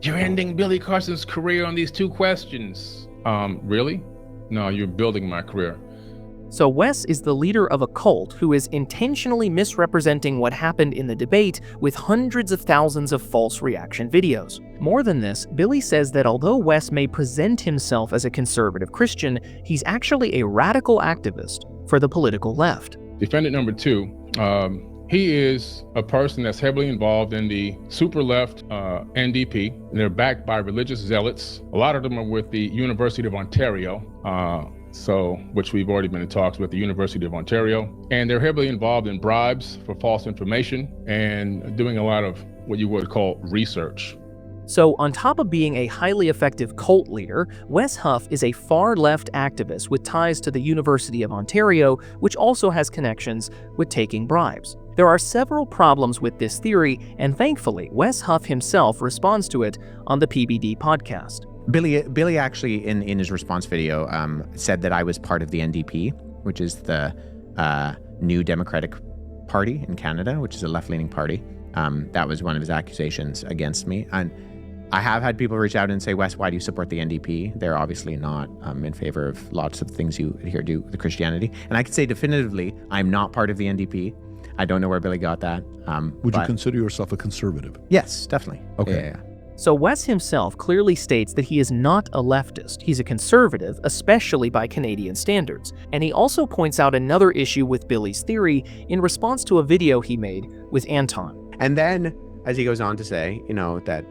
You're ending Billy Carson's career on these 2 questions. Really? No, you're building my career. So Wes is the leader of a cult who is intentionally misrepresenting what happened in the debate with hundreds of thousands of false reaction videos. More than this, Billy says that although Wes may present himself as a conservative Christian, he's actually a radical activist for the political left. Defendant number 2, he is a person that's heavily involved in the super left NDP. And they're backed by religious zealots. A lot of them are with the University of Ontario. Which we've already been in talks with the University of Ontario. And they're heavily involved in bribes for false information and doing a lot of what you would call research. So on top of being a highly effective cult leader, Wes Huff is a far-left activist with ties to the University of Ontario, which also has connections with taking bribes. There are several problems with this theory, and thankfully, Wes Huff himself responds to it on the PBD podcast. Billy actually, in his response video, said that I was part of the NDP, which is the New Democratic Party in Canada, which is a left-leaning party. That was one of his accusations against me. And I have had people reach out and say, Wes, why do you support the NDP? They're obviously not in favor of lots of things you adhere to with Christianity. And I can say definitively, I'm not part of the NDP. I don't know where Billy got that. Would you consider yourself a conservative? Yes, definitely. Okay. Yeah. So Wes himself clearly states that he is not a leftist. He's a conservative, especially by Canadian standards. And he also points out another issue with Billy's theory in response to a video he made with Anton. And then, as he goes on to say, that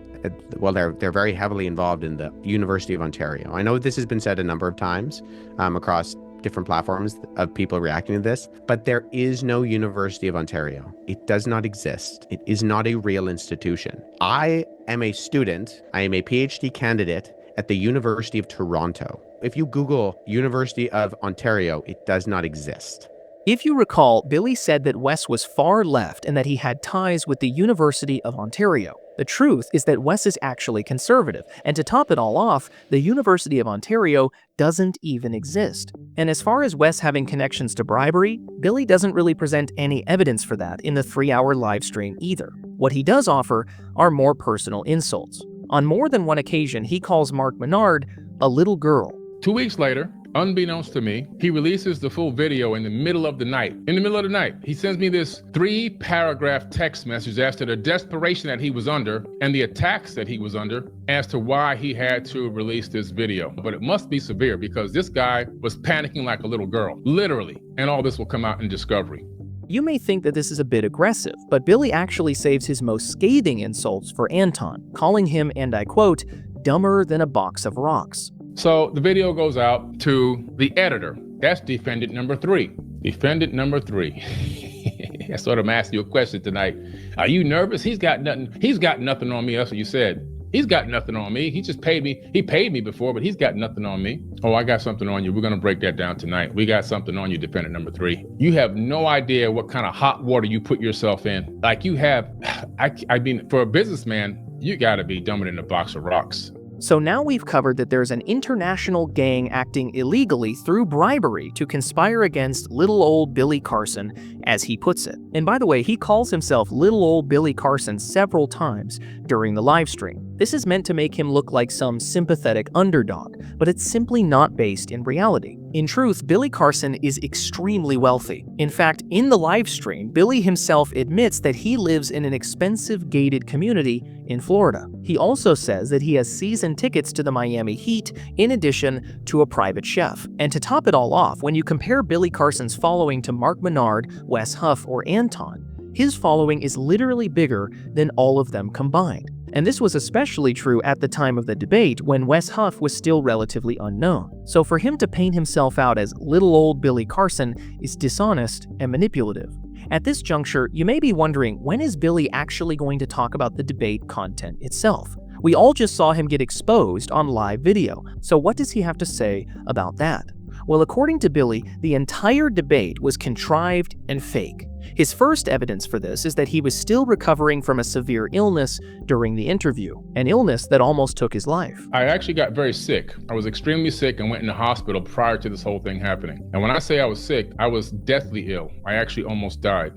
they're very heavily involved in the University of Ontario. I know this has been said a number of times across different platforms of people reacting to this, but there is no University of Ontario. It does not exist. It is not a real institution. I am a student. I am a PhD candidate at the University of Toronto. If you Google University of Ontario, it does not exist. If you recall, Billy said that Wes was far left and that he had ties with the University of Ontario. The truth is that Wes is actually conservative, and to top it all off, the University of Ontario doesn't even exist. And as far as Wes having connections to bribery, Billy doesn't really present any evidence for that in the 3-hour live stream either. What he does offer are more personal insults. On more than one occasion, he calls Mark Menard a little girl. 2 weeks later, unbeknownst to me, he releases the full video in the middle of the night. In the middle of the night, he sends me this 3-paragraph text message as to the desperation that he was under and the attacks that he was under as to why he had to release this video. But it must be severe because this guy was panicking like a little girl, literally. And all this will come out in discovery. You may think that this is a bit aggressive, but Billy actually saves his most scathing insults for Anton, calling him, and I quote, dumber than a box of rocks. So the video goes out to the editor. That's defendant number 3. Defendant number 3. I sort of asked you a question tonight. Are you nervous? He's got nothing on me. That's what you said. He's got nothing on me. He just paid me. He paid me before, but he's got nothing on me. Oh, I got something on you. We're going to break that down tonight. We got something on you, defendant number 3. You have no idea what kind of hot water you put yourself in. Like you have, I mean, for a businessman, you got to be dumber than a box of rocks. So now we've covered that there's an international gang acting illegally through bribery to conspire against little old Billy Carson, as he puts it. And by the way, he calls himself little old Billy Carson several times during the live stream. This is meant to make him look like some sympathetic underdog, but it's simply not based in reality. In truth, Billy Carson is extremely wealthy. In fact, in the live stream, Billy himself admits that he lives in an expensive gated community in Florida. He also says that he has season tickets to the Miami Heat in addition to a private chef. And to top it all off, when you compare Billy Carson's following to Mark Menard, Wes Huff, or Anton, his following is literally bigger than all of them combined. And this was especially true at the time of the debate when Wes Huff was still relatively unknown. So for him to paint himself out as little old Billy Carson is dishonest and manipulative. At this juncture, you may be wondering, when is Billy actually going to talk about the debate content itself? We all just saw him get exposed on live video, so what does he have to say about that? Well, according to Billy, the entire debate was contrived and fake. His first evidence for this is that he was still recovering from a severe illness during the interview, an illness that almost took his life. I actually got very sick. I was extremely sick and went in the hospital prior to this whole thing happening. And when I say I was sick, I was deathly ill. I actually almost died.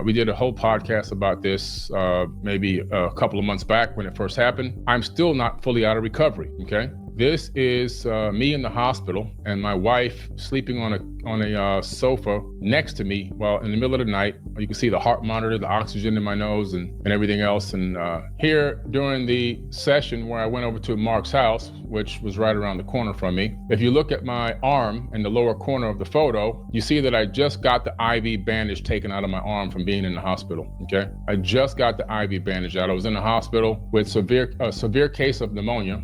We did a whole podcast about this maybe a couple of months back when it first happened. I'm still not fully out of recovery, okay? This is me in the hospital and my wife sleeping on a sofa next to me while in the middle of the night. You can see the heart monitor, the oxygen in my nose and everything else. And here during the session where I went over to Mark's house, which was right around the corner from me, if you look at my arm in the lower corner of the photo, you see that I just got the IV bandage taken out of my arm from being in the hospital, okay? I just got the IV bandage out. I was in the hospital with a severe case of pneumonia.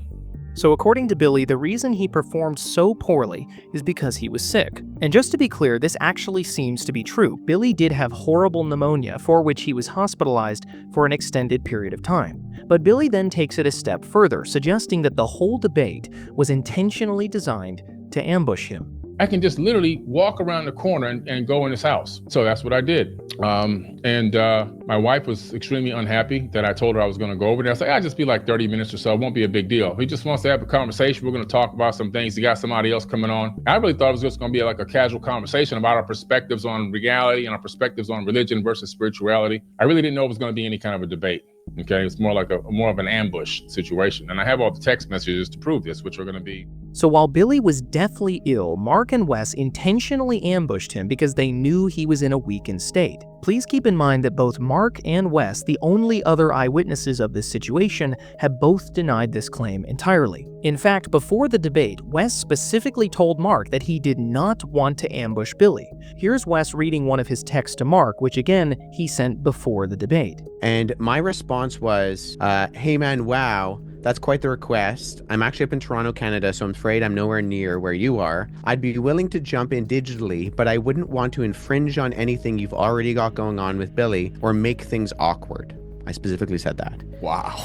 So according to Billy, the reason he performed so poorly is because he was sick. And just to be clear, this actually seems to be true. Billy did have horrible pneumonia for which he was hospitalized for an extended period of time. But Billy then takes it a step further, suggesting that the whole debate was intentionally designed to ambush him. I can just literally walk around the corner and go in his house. So that's what I did. My wife was extremely unhappy that I told her I was going to go over there. I said, I'll just be like 30 minutes or so. It won't be a big deal. He just wants to have a conversation. We're going to talk about some things. He got somebody else coming on. I really thought it was just going to be like a casual conversation about our perspectives on reality and our perspectives on religion versus spirituality. I really didn't know it was going to be any kind of a debate. Okay, it's more like more of an ambush situation. And I have all the text messages to prove this, which are going to be. So while Billy was deathly ill, Mark and Wes intentionally ambushed him because they knew he was in a weakened state. Please keep in mind that both Mark and Wes, the only other eyewitnesses of this situation, have both denied this claim entirely. In fact, before the debate, Wes specifically told Mark that he did not want to ambush Billy. Here's Wes reading one of his texts to Mark, which again, he sent before the debate. And my response was, hey man, wow, that's quite the request. I'm actually up in Toronto, Canada, so I'm afraid I'm nowhere near where you are. I'd be willing to jump in digitally, but I wouldn't want to infringe on anything you've already got going on with Billy or make things awkward. I specifically said that. Wow.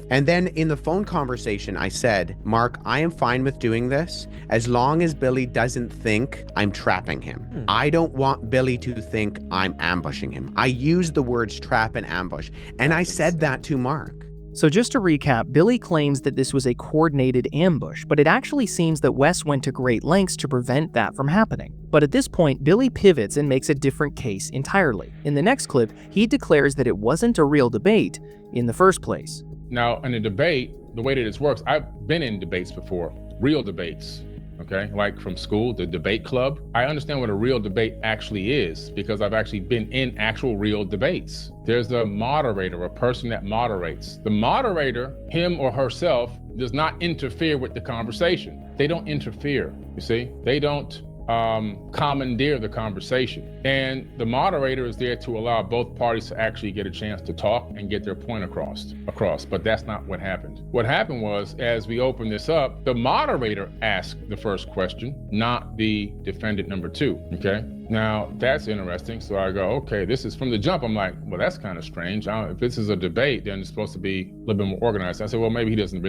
And then in the phone conversation, I said, Mark, I am fine with doing this as long as Billy doesn't think I'm trapping him. I don't want Billy to think I'm ambushing him. I used the words trap and ambush, and I said that to Mark. So just to recap, Billy claims that this was a coordinated ambush, but it actually seems that Wes went to great lengths to prevent that from happening. But at this point, Billy pivots and makes a different case entirely. In the next clip, he declares that it wasn't a real debate in the first place. Now, in a debate, the way that this works, I've been in debates before, real debates. Okay, like from school, the debate club. I understand what a real debate actually is because I've actually been in actual real debates. There's a moderator, a person that moderates. The moderator, him or herself, does not interfere with the conversation. They don't interfere, you see? They don't commandeer the conversation. And the moderator is there to allow both parties to actually get a chance to talk and get their point across. But that's not what happened. What happened was, as we opened this up, the moderator asked the first question, not the defendant number two, okay? Now, that's interesting. So I go, okay, this is from the jump. I'm like, well, that's kind of strange. If this is a debate, then it's supposed to be a little bit more organized. I said, well, maybe he doesn't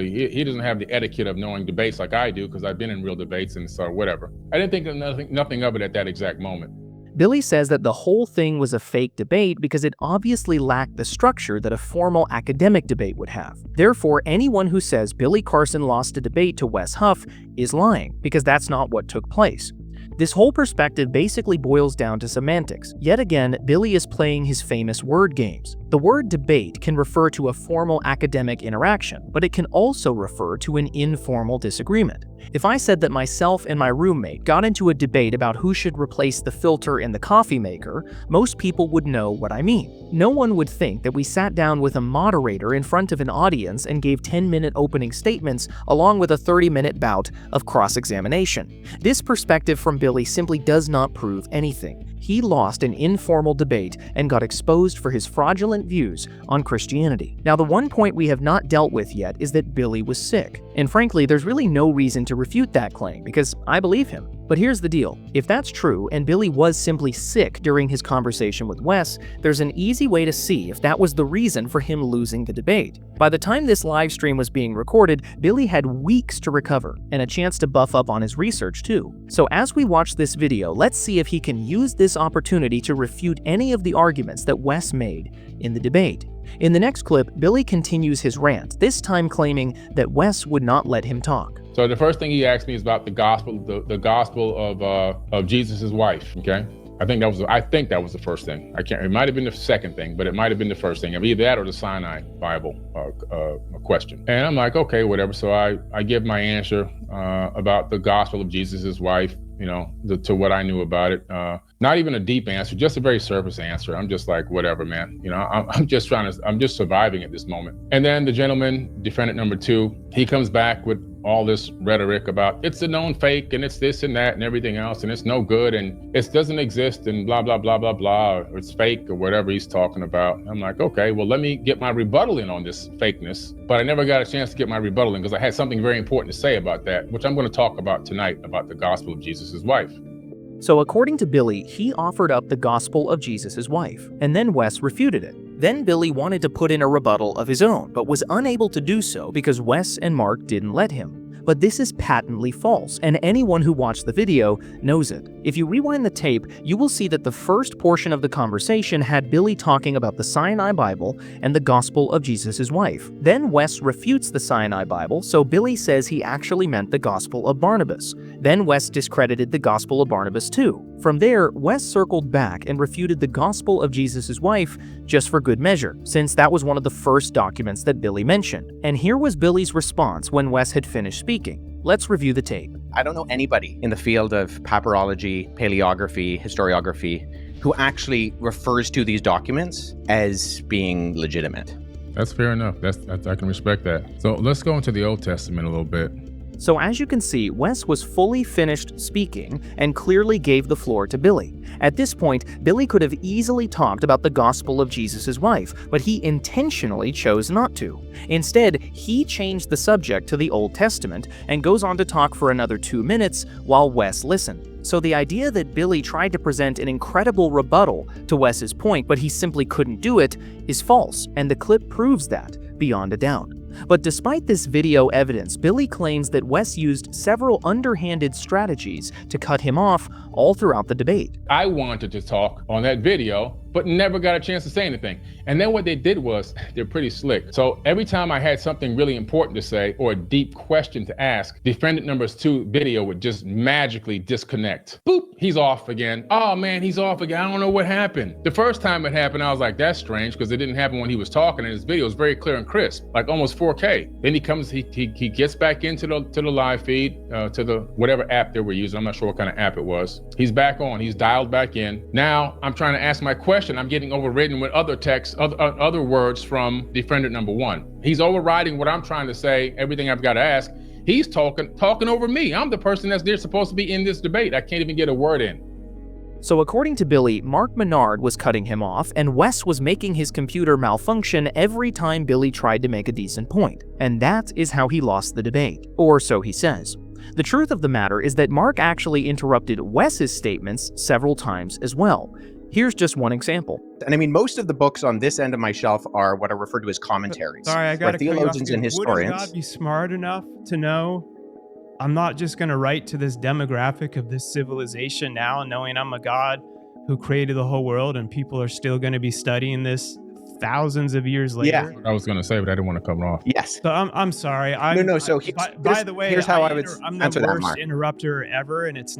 have the etiquette of knowing debates like I do because I've been in real debates and so whatever. I didn't think of nothing of it at that exact moment. Billy says that the whole thing was a fake debate because it obviously lacked the structure that a formal academic debate would have. Therefore, anyone who says Billy Carson lost a debate to Wes Huff is lying because that's not what took place. This whole perspective basically boils down to semantics. Yet again, Billy is playing his famous word games. The word debate can refer to a formal academic interaction, but it can also refer to an informal disagreement. If I said that myself and my roommate got into a debate about who should replace the filter in the coffee maker, most people would know what I mean. No one would think that we sat down with a moderator in front of an audience and gave 10-minute opening statements along with a 30-minute bout of cross-examination. This perspective from Billy simply does not prove anything. He lost an informal debate and got exposed for his fraudulent views on Christianity. Now, the one point we have not dealt with yet is that Billy was sick. And frankly, there's really no reason to refute that claim because I believe him. But here's the deal. If that's true, and Billy was simply sick during his conversation with Wes, there's an easy way to see if that was the reason for him losing the debate. By the time this live stream was being recorded, Billy had weeks to recover and a chance to buff up on his research too. So as we watch this video, let's see if he can use this opportunity to refute any of the arguments that Wes made in the debate. In the next clip, Billy continues his rant, this time claiming that Wes would not let him talk. So the first thing he asked me is about the gospel of Jesus' wife, okay? I think that was the first thing. It might have been the second thing, but it might have been the first thing. Either that or the Sinai Bible question. And I'm like, okay, whatever. So I give my answer about the gospel of Jesus' wife, to what I knew about it. Not even a deep answer, just a very surface answer. I'm just like, whatever, man. I'm just surviving at this moment. And then the gentleman, defendant number 2, he comes back with all this rhetoric about it's a known fake and it's this and that and everything else and it's no good and it doesn't exist and blah, blah, blah, blah, blah, or it's fake or whatever he's talking about. I'm like, okay, well, let me get my rebuttal in on this fakeness. But I never got a chance to get my rebuttal in because I had something very important to say about that, which I'm going to talk about tonight, about the gospel of Jesus' wife. So according to Billy, he offered up the gospel of Jesus' wife, and then Wes refuted it. Then Billy wanted to put in a rebuttal of his own, but was unable to do so because Wes and Mark didn't let him. But this is patently false, and anyone who watched the video knows it. If you rewind the tape, you will see that the first portion of the conversation had Billy talking about the Sinai Bible and the gospel of Jesus' wife. Then Wes refutes the Sinai Bible, so Billy says he actually meant the gospel of Barnabas. Then Wes discredited the gospel of Barnabas too. From there, Wes circled back and refuted the gospel of Jesus' wife just for good measure, since that was one of the first documents that Billy mentioned. And here was Billy's response when Wes had finished speaking. Let's review the tape. I don't know anybody in the field of papyrology, paleography, historiography, who actually refers to these documents as being legitimate. That's fair enough. I can respect that. So let's go into the Old Testament a little bit. So as you can see, Wes was fully finished speaking and clearly gave the floor to Billy. At this point, Billy could have easily talked about the gospel of Jesus' wife, but he intentionally chose not to. Instead, he changed the subject to the Old Testament and goes on to talk for another 2 minutes while Wes listened. So the idea that Billy tried to present an incredible rebuttal to Wes's point, but he simply couldn't do it, is false, and the clip proves that beyond a doubt. But despite this video evidence, Billy claims that Wes used several underhanded strategies to cut him off all throughout the debate. I wanted to talk on that video, but never got a chance to say anything. And then what they did was, they're pretty slick. So every time I had something really important to say or a deep question to ask, defendant number 2 video would just magically disconnect. Boop, he's off again. Oh man, he's off again. I don't know what happened. The first time it happened, I was like, that's strange, because it didn't happen when he was talking, and his video was very clear and crisp, like almost 4K. Then he gets back into the live feed, to the whatever app they were using. I'm not sure what kind of app it was. He's back on, he's dialed back in. Now I'm trying to ask my question. I'm getting overridden with other text, other words from defendant number 1. He's overriding what I'm trying to say, everything I've got to ask. He's talking over me. I'm the person that's there supposed to be in this debate. I can't even get a word in. So according to Billy, Mark Menard was cutting him off, and Wes was making his computer malfunction every time Billy tried to make a decent point. And that is how he lost the debate. Or so he says. The truth of the matter is that Mark actually interrupted Wes's statements several times as well. Here's just one example. And I mean, most of the books on this end of my shelf are what are referred to as commentaries. Sorry, I got to theologians and historians. Would God be smart enough to know I'm not just going to write to this demographic of this civilization now, knowing I'm a God who created the whole world, and people are still going to be studying this thousands of years later? Yeah. I was going to say, but I didn't want to come off. Yes. So I'm sorry. No. So by the way, here's how I would I'm answer the that, worst Mark. interrupter ever, and it's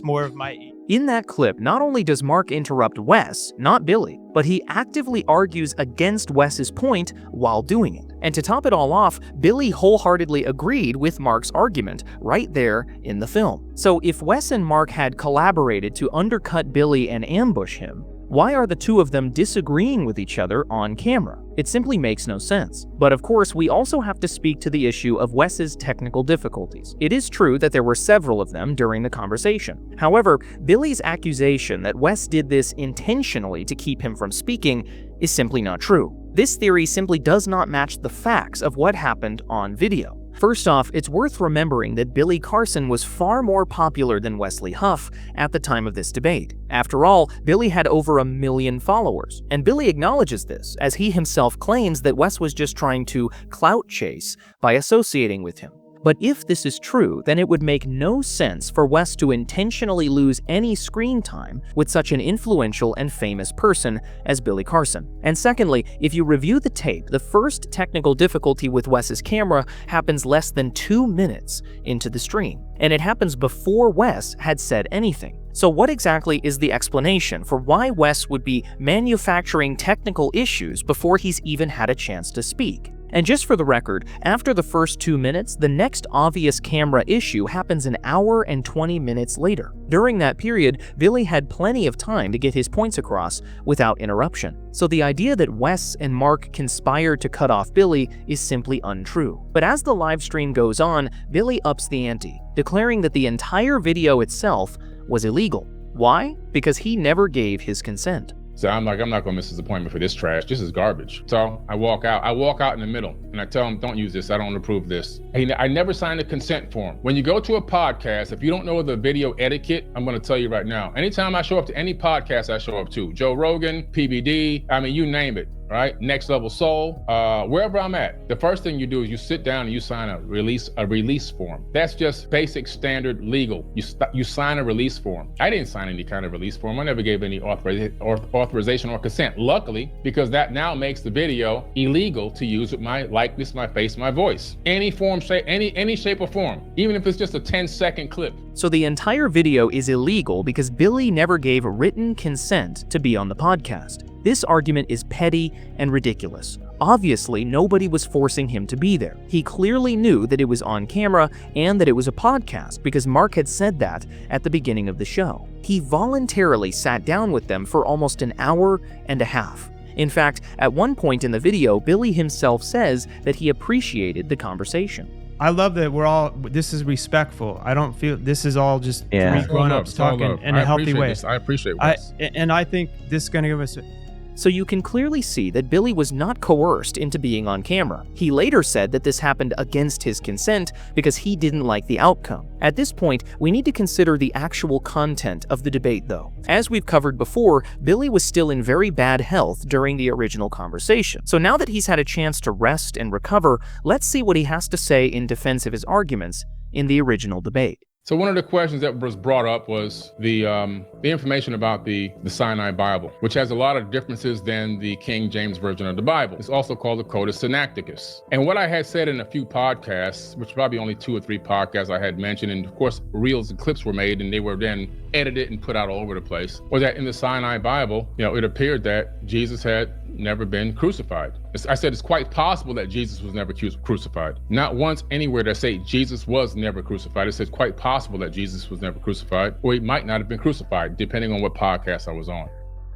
more of my... In that clip, not only does Mark interrupt Wes, not Billy, but he actively argues against Wes's point while doing it. And to top it all off, Billy wholeheartedly agreed with Mark's argument right there in the film. So if Wes and Mark had collaborated to undercut Billy and ambush him, why are the two of them disagreeing with each other on camera? It simply makes no sense. But of course, we also have to speak to the issue of Wes's technical difficulties. It is true that there were several of them during the conversation. However, Billy's accusation that Wes did this intentionally to keep him from speaking is simply not true. This theory simply does not match the facts of what happened on video. First off, it's worth remembering that Billy Carson was far more popular than Wesley Huff at the time of this debate. After all, Billy had over 1 million followers, and Billy acknowledges this, as he himself claims that Wes was just trying to clout chase by associating with him. But if this is true, then it would make no sense for Wes to intentionally lose any screen time with such an influential and famous person as Billy Carson. And secondly, if you review the tape, the first technical difficulty with Wes's camera happens less than 2 minutes into the stream, and it happens before Wes had said anything. So what exactly is the explanation for why Wes would be manufacturing technical issues before he's even had a chance to speak? And just for the record, after the first 2 minutes, the next obvious camera issue happens an hour and 20 minutes later. During that period, Billy had plenty of time to get his points across without interruption. So the idea that Wes and Mark conspired to cut off Billy is simply untrue. But as the live stream goes on, Billy ups the ante, declaring that the entire video itself was illegal. Why? Because he never gave his consent. So I'm like, I'm not gonna miss this appointment for this trash. This is garbage. So I walk out in the middle and I tell him, don't use this. I don't approve this. I never signed a consent form. When you go to a podcast, if you don't know the video etiquette, I'm gonna tell you right now, anytime I show up to any podcast I show up to, Joe Rogan, PBD, I mean, you name it, right? Next Level Soul, wherever I'm at, the first thing you do is you sit down and you sign a release form. That's just basic standard legal. You sign a release form. I didn't sign any kind of release form. I never gave any authorization or consent. Luckily, because that now makes the video illegal to use with my likeness, my face, my voice. Any form, any shape or form, even if it's just a 10-second clip. So the entire video is illegal because Billy never gave written consent to be on the podcast. This argument is petty and ridiculous. Obviously, nobody was forcing him to be there. He clearly knew that it was on camera and that it was a podcast because Mark had said that at the beginning of the show. He voluntarily sat down with them for almost an hour and a half. In fact, at one point in the video, Billy himself says that he appreciated the conversation. I love that this is respectful. I don't feel this is all just three grown-ups talking in a healthy way. I appreciate this. And I think this is going to give us... So you can clearly see that Billy was not coerced into being on camera. He later said that this happened against his consent because he didn't like the outcome. At this point, we need to consider the actual content of the debate though. As we've covered before, Billy was still in very bad health during the original conversation. So now that he's had a chance to rest and recover, let's see what he has to say in defense of his arguments in the original debate. So one of the questions that was brought up was the information about the Sinai Bible, which has a lot of differences than the King James Version of the Bible. It's also called the Codex Sinaiticus. And what I had said in a few podcasts, which probably only 2 or 3 podcasts I had mentioned, and of course reels and clips were made and they were then edited and put out all over the place, was that in the Sinai Bible, it appeared that Jesus had never been crucified. I said it's quite possible that Jesus was never crucified. Not once anywhere that say Jesus was never crucified. It says quite possible that Jesus was never crucified, or he might not have been crucified, depending on what podcast I was on.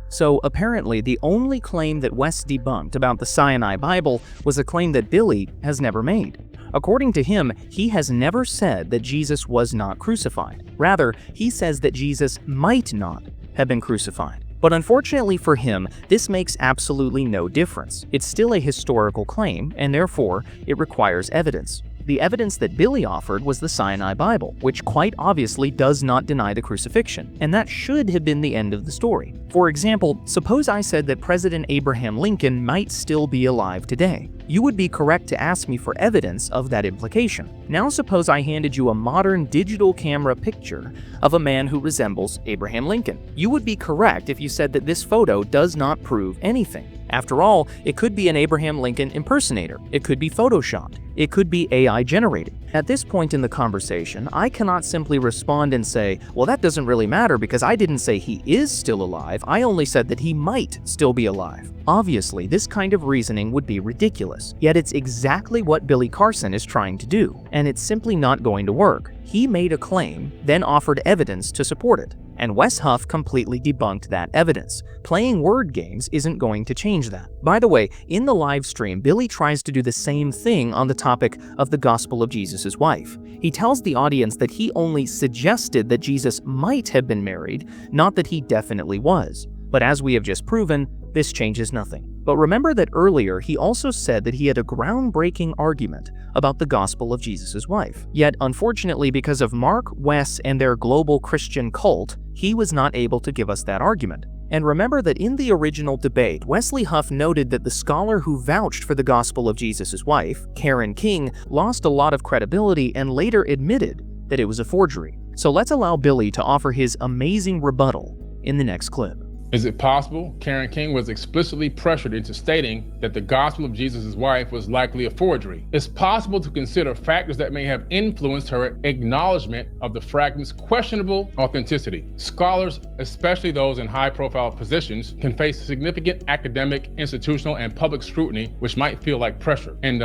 So apparently the only claim that Wes debunked about the Sinai Bible was a claim that Billy has never made. According to him, he has never said that Jesus was not crucified. Rather, he says that Jesus might not have been crucified. But unfortunately for him, this makes absolutely no difference. It's still a historical claim, and therefore, it requires evidence. The evidence that Billy offered was the Sinai Bible, which quite obviously does not deny the crucifixion, and that should have been the end of the story. For example, suppose I said that President Abraham Lincoln might still be alive today. You would be correct to ask me for evidence of that implication. Now suppose I handed you a modern digital camera picture of a man who resembles Abraham Lincoln. You would be correct if you said that this photo does not prove anything. After all, it could be an Abraham Lincoln impersonator. It could be photoshopped. It could be AI generated. At this point in the conversation, I cannot simply respond and say, well, that doesn't really matter because I didn't say he is still alive. I only said that he might still be alive. Obviously, this kind of reasoning would be ridiculous. Yet it's exactly what Billy Carson is trying to do, and it's simply not going to work. He made a claim, then offered evidence to support it. And Wes Huff completely debunked that evidence. Playing word games isn't going to change that. By the way, in the live stream, Billy tries to do the same thing on the topic of the gospel of Jesus' wife. He tells the audience that he only suggested that Jesus might have been married, not that he definitely was. But as we have just proven, this changes nothing. But remember that earlier he also said that he had a groundbreaking argument about the gospel of Jesus' wife. Yet, unfortunately, because of Mark, Wes, and their global Christian cult, he was not able to give us that argument. And remember that in the original debate, Wesley Huff noted that the scholar who vouched for the gospel of Jesus' wife, Karen King, lost a lot of credibility and later admitted that it was a forgery. So let's allow Billy to offer his amazing rebuttal in the next clip. Is it possible Karen King was explicitly pressured into stating that the gospel of Jesus' wife was likely a forgery? It's possible to consider factors that may have influenced her acknowledgement of the fragment's questionable authenticity. Scholars, especially those in high-profile positions, can face significant academic, institutional, and public scrutiny, which might feel like pressure, and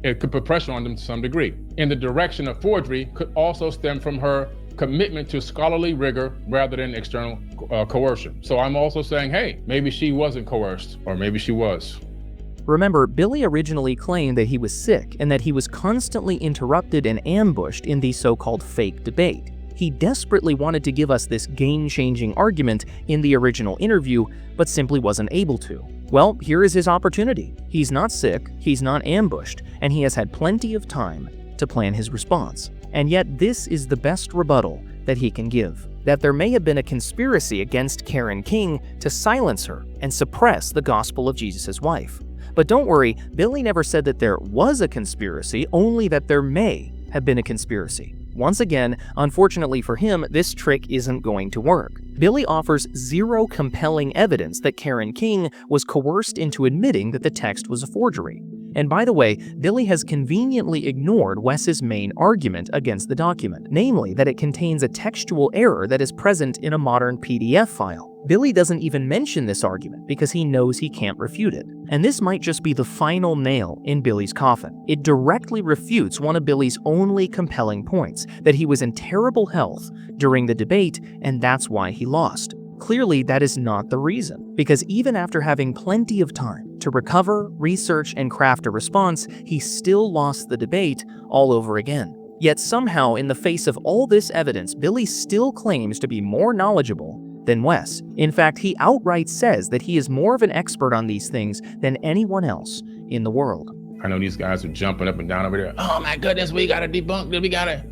it could put pressure on them to some degree. In the direction of forgery could also stem from her commitment to scholarly rigor rather than external coercion. So I'm also saying, hey, maybe she wasn't coerced, or maybe she was. Remember, Billy originally claimed that he was sick and that he was constantly interrupted and ambushed in the so-called fake debate. He desperately wanted to give us this game-changing argument in the original interview, but simply wasn't able to. Well, here is his opportunity. He's not sick, he's not ambushed, and he has had plenty of time to plan his response. And yet this is the best rebuttal that he can give, that there may have been a conspiracy against Karen King to silence her and suppress the gospel of Jesus' wife. But don't worry, Billy never said that there was a conspiracy, only that there may have been a conspiracy. Once again, unfortunately for him, this trick isn't going to work. Billy offers zero compelling evidence that Karen King was coerced into admitting that the text was a forgery. And by the way, Billy has conveniently ignored Wes's main argument against the document, namely that it contains a textual error that is present in a modern PDF file. Billy doesn't even mention this argument because he knows he can't refute it. And this might just be the final nail in Billy's coffin. It directly refutes one of Billy's only compelling points, that he was in terrible health during the debate and that's why he lost. Clearly, that is not the reason, because even after having plenty of time to recover, research, and craft a response, he still lost the debate all over again. Yet somehow, in the face of all this evidence, Billy still claims to be more knowledgeable than Wes. In fact, he outright says that he is more of an expert on these things than anyone else in the world. I know these guys are jumping up and down over there. Oh my goodness, we gotta debunk it, we gotta...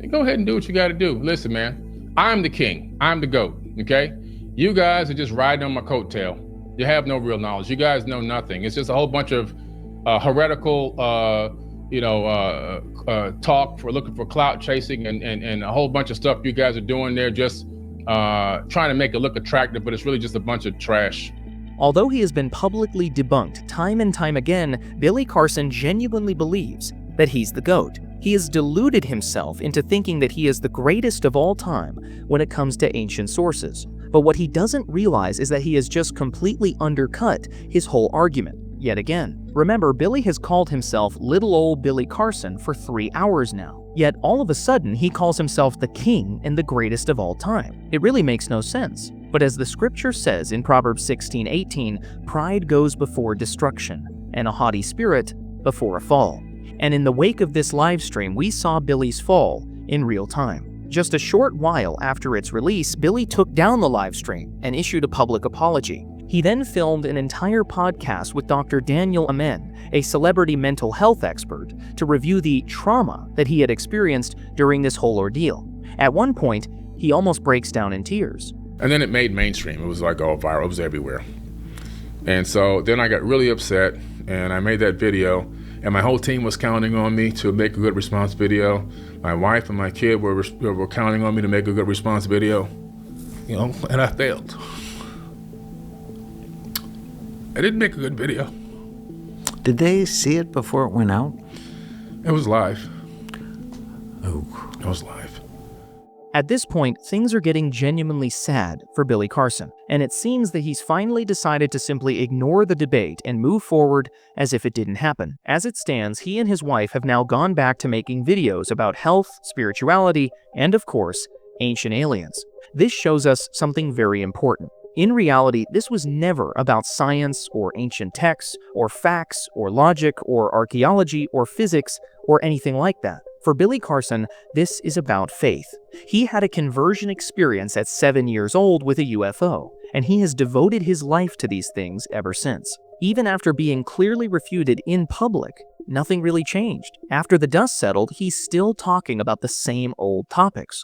Go ahead and do what you gotta do. Listen, man, I'm the king, I'm the GOAT, okay? You guys are just riding on my coattail. You have no real knowledge. You guys know nothing. It's just a whole bunch of heretical, talk for looking for clout chasing and a whole bunch of stuff you guys are doing there, just trying to make it look attractive, but it's really just a bunch of trash. Although he has been publicly debunked time and time again, Billy Carson genuinely believes that he's the GOAT. He has deluded himself into thinking that he is the greatest of all time when it comes to ancient sources. But what he doesn't realize is that he has just completely undercut his whole argument, yet again. Remember, Billy has called himself little old Billy Carson for 3 hours now. Yet all of a sudden, he calls himself the king and the greatest of all time. It really makes no sense. But as the scripture says in Proverbs 16:18, pride goes before destruction, and a haughty spirit before a fall. And in the wake of this live stream, we saw Billy's fall in real time. Just a short while after its release, Billy took down the live stream and issued a public apology. He then filmed an entire podcast with Dr. Daniel Amen, a celebrity mental health expert, to review the trauma that he had experienced during this whole ordeal. At one point, he almost breaks down in tears. And then it made mainstream. It was like all viral. It was everywhere. And so then I got really upset and I made that video. And my whole team was counting on me to make a good response video. My wife and my kid were counting on me to make a good response video, and I failed. I didn't make a good video. Did they see it before it went out? It was live. Oh. It was live. At this point, things are getting genuinely sad for Billy Carson, and it seems that he's finally decided to simply ignore the debate and move forward as if it didn't happen. As it stands, he and his wife have now gone back to making videos about health, spirituality, and of course, ancient aliens. This shows us something very important. In reality, this was never about science or ancient texts or facts or logic or archaeology or physics or anything like that. For Billy Carson, this is about faith. He had a conversion experience at 7 years old with a UFO, and he has devoted his life to these things ever since. Even after being clearly refuted in public, nothing really changed. After the dust settled, he's still talking about the same old topics.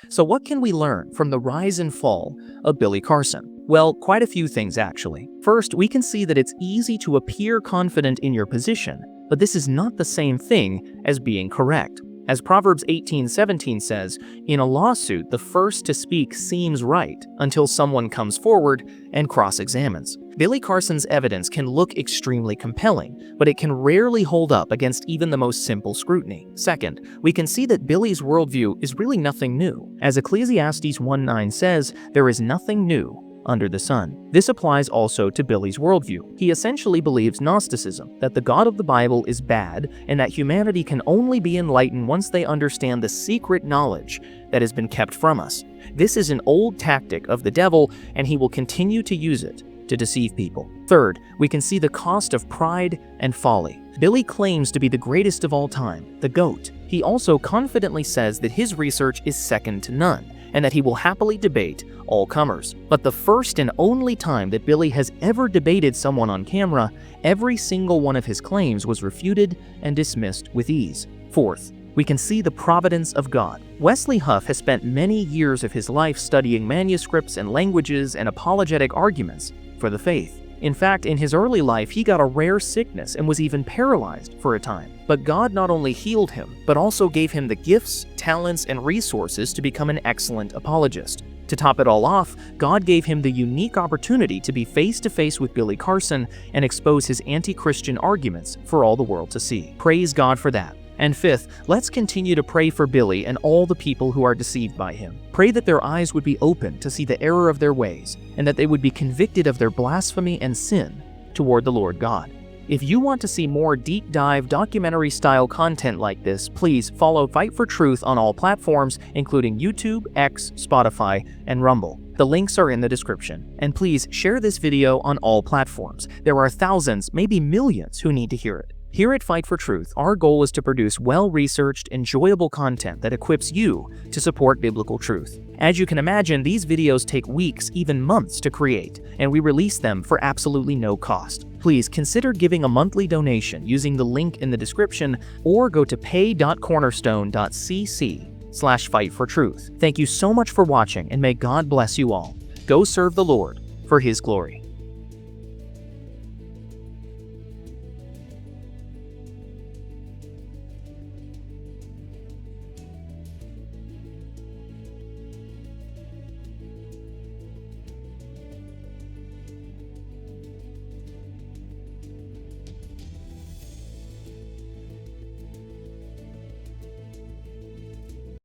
So what can we learn from the rise and fall of Billy Carson? Well, quite a few things actually. First, we can see that it's easy to appear confident in your position, but this is not the same thing as being correct. As Proverbs 18:17 says, in a lawsuit, the first to speak seems right until someone comes forward and cross-examines. Billy Carson's evidence can look extremely compelling, but it can rarely hold up against even the most simple scrutiny. Second, we can see that Billy's worldview is really nothing new. As Ecclesiastes 1:9 says, there is nothing new under the sun. This applies also to Billy's worldview. He essentially believes Gnosticism, that the God of the Bible is bad, and that humanity can only be enlightened once they understand the secret knowledge that has been kept from us. This is an old tactic of the devil, and he will continue to use it to deceive people. Third, we can see the cost of pride and folly. Billy claims to be the greatest of all time, the GOAT. He also confidently says that his research is second to none, and that he will happily debate all comers. But the first and only time that Billy has ever debated someone on camera, every single one of his claims was refuted and dismissed with ease. Fourth, we can see the providence of God. Wesley Huff has spent many years of his life studying manuscripts and languages and apologetic arguments for the faith. In fact, in his early life, he got a rare sickness and was even paralyzed for a time. But God not only healed him, but also gave him the gifts, talents, and resources to become an excellent apologist. To top it all off, God gave him the unique opportunity to be face-to-face with Billy Carson and expose his anti-Christian arguments for all the world to see. Praise God for that. And fifth, let's continue to pray for Billy and all the people who are deceived by him. Pray that their eyes would be open to see the error of their ways, and that they would be convicted of their blasphemy and sin toward the Lord God. If you want to see more deep dive documentary-style content like this, please follow Fight for Truth on all platforms, including YouTube, X, Spotify, and Rumble. The links are in the description. And please share this video on all platforms. There are thousands, maybe millions, who need to hear it. Here at Fight for Truth, our goal is to produce well-researched, enjoyable content that equips you to support biblical truth. As you can imagine, these videos take weeks, even months to create, and we release them for absolutely no cost. Please consider giving a monthly donation using the link in the description, or go to pay.cornerstone.cc/fightfortruth. Thank you so much for watching, and may God bless you all. Go serve the Lord for His glory.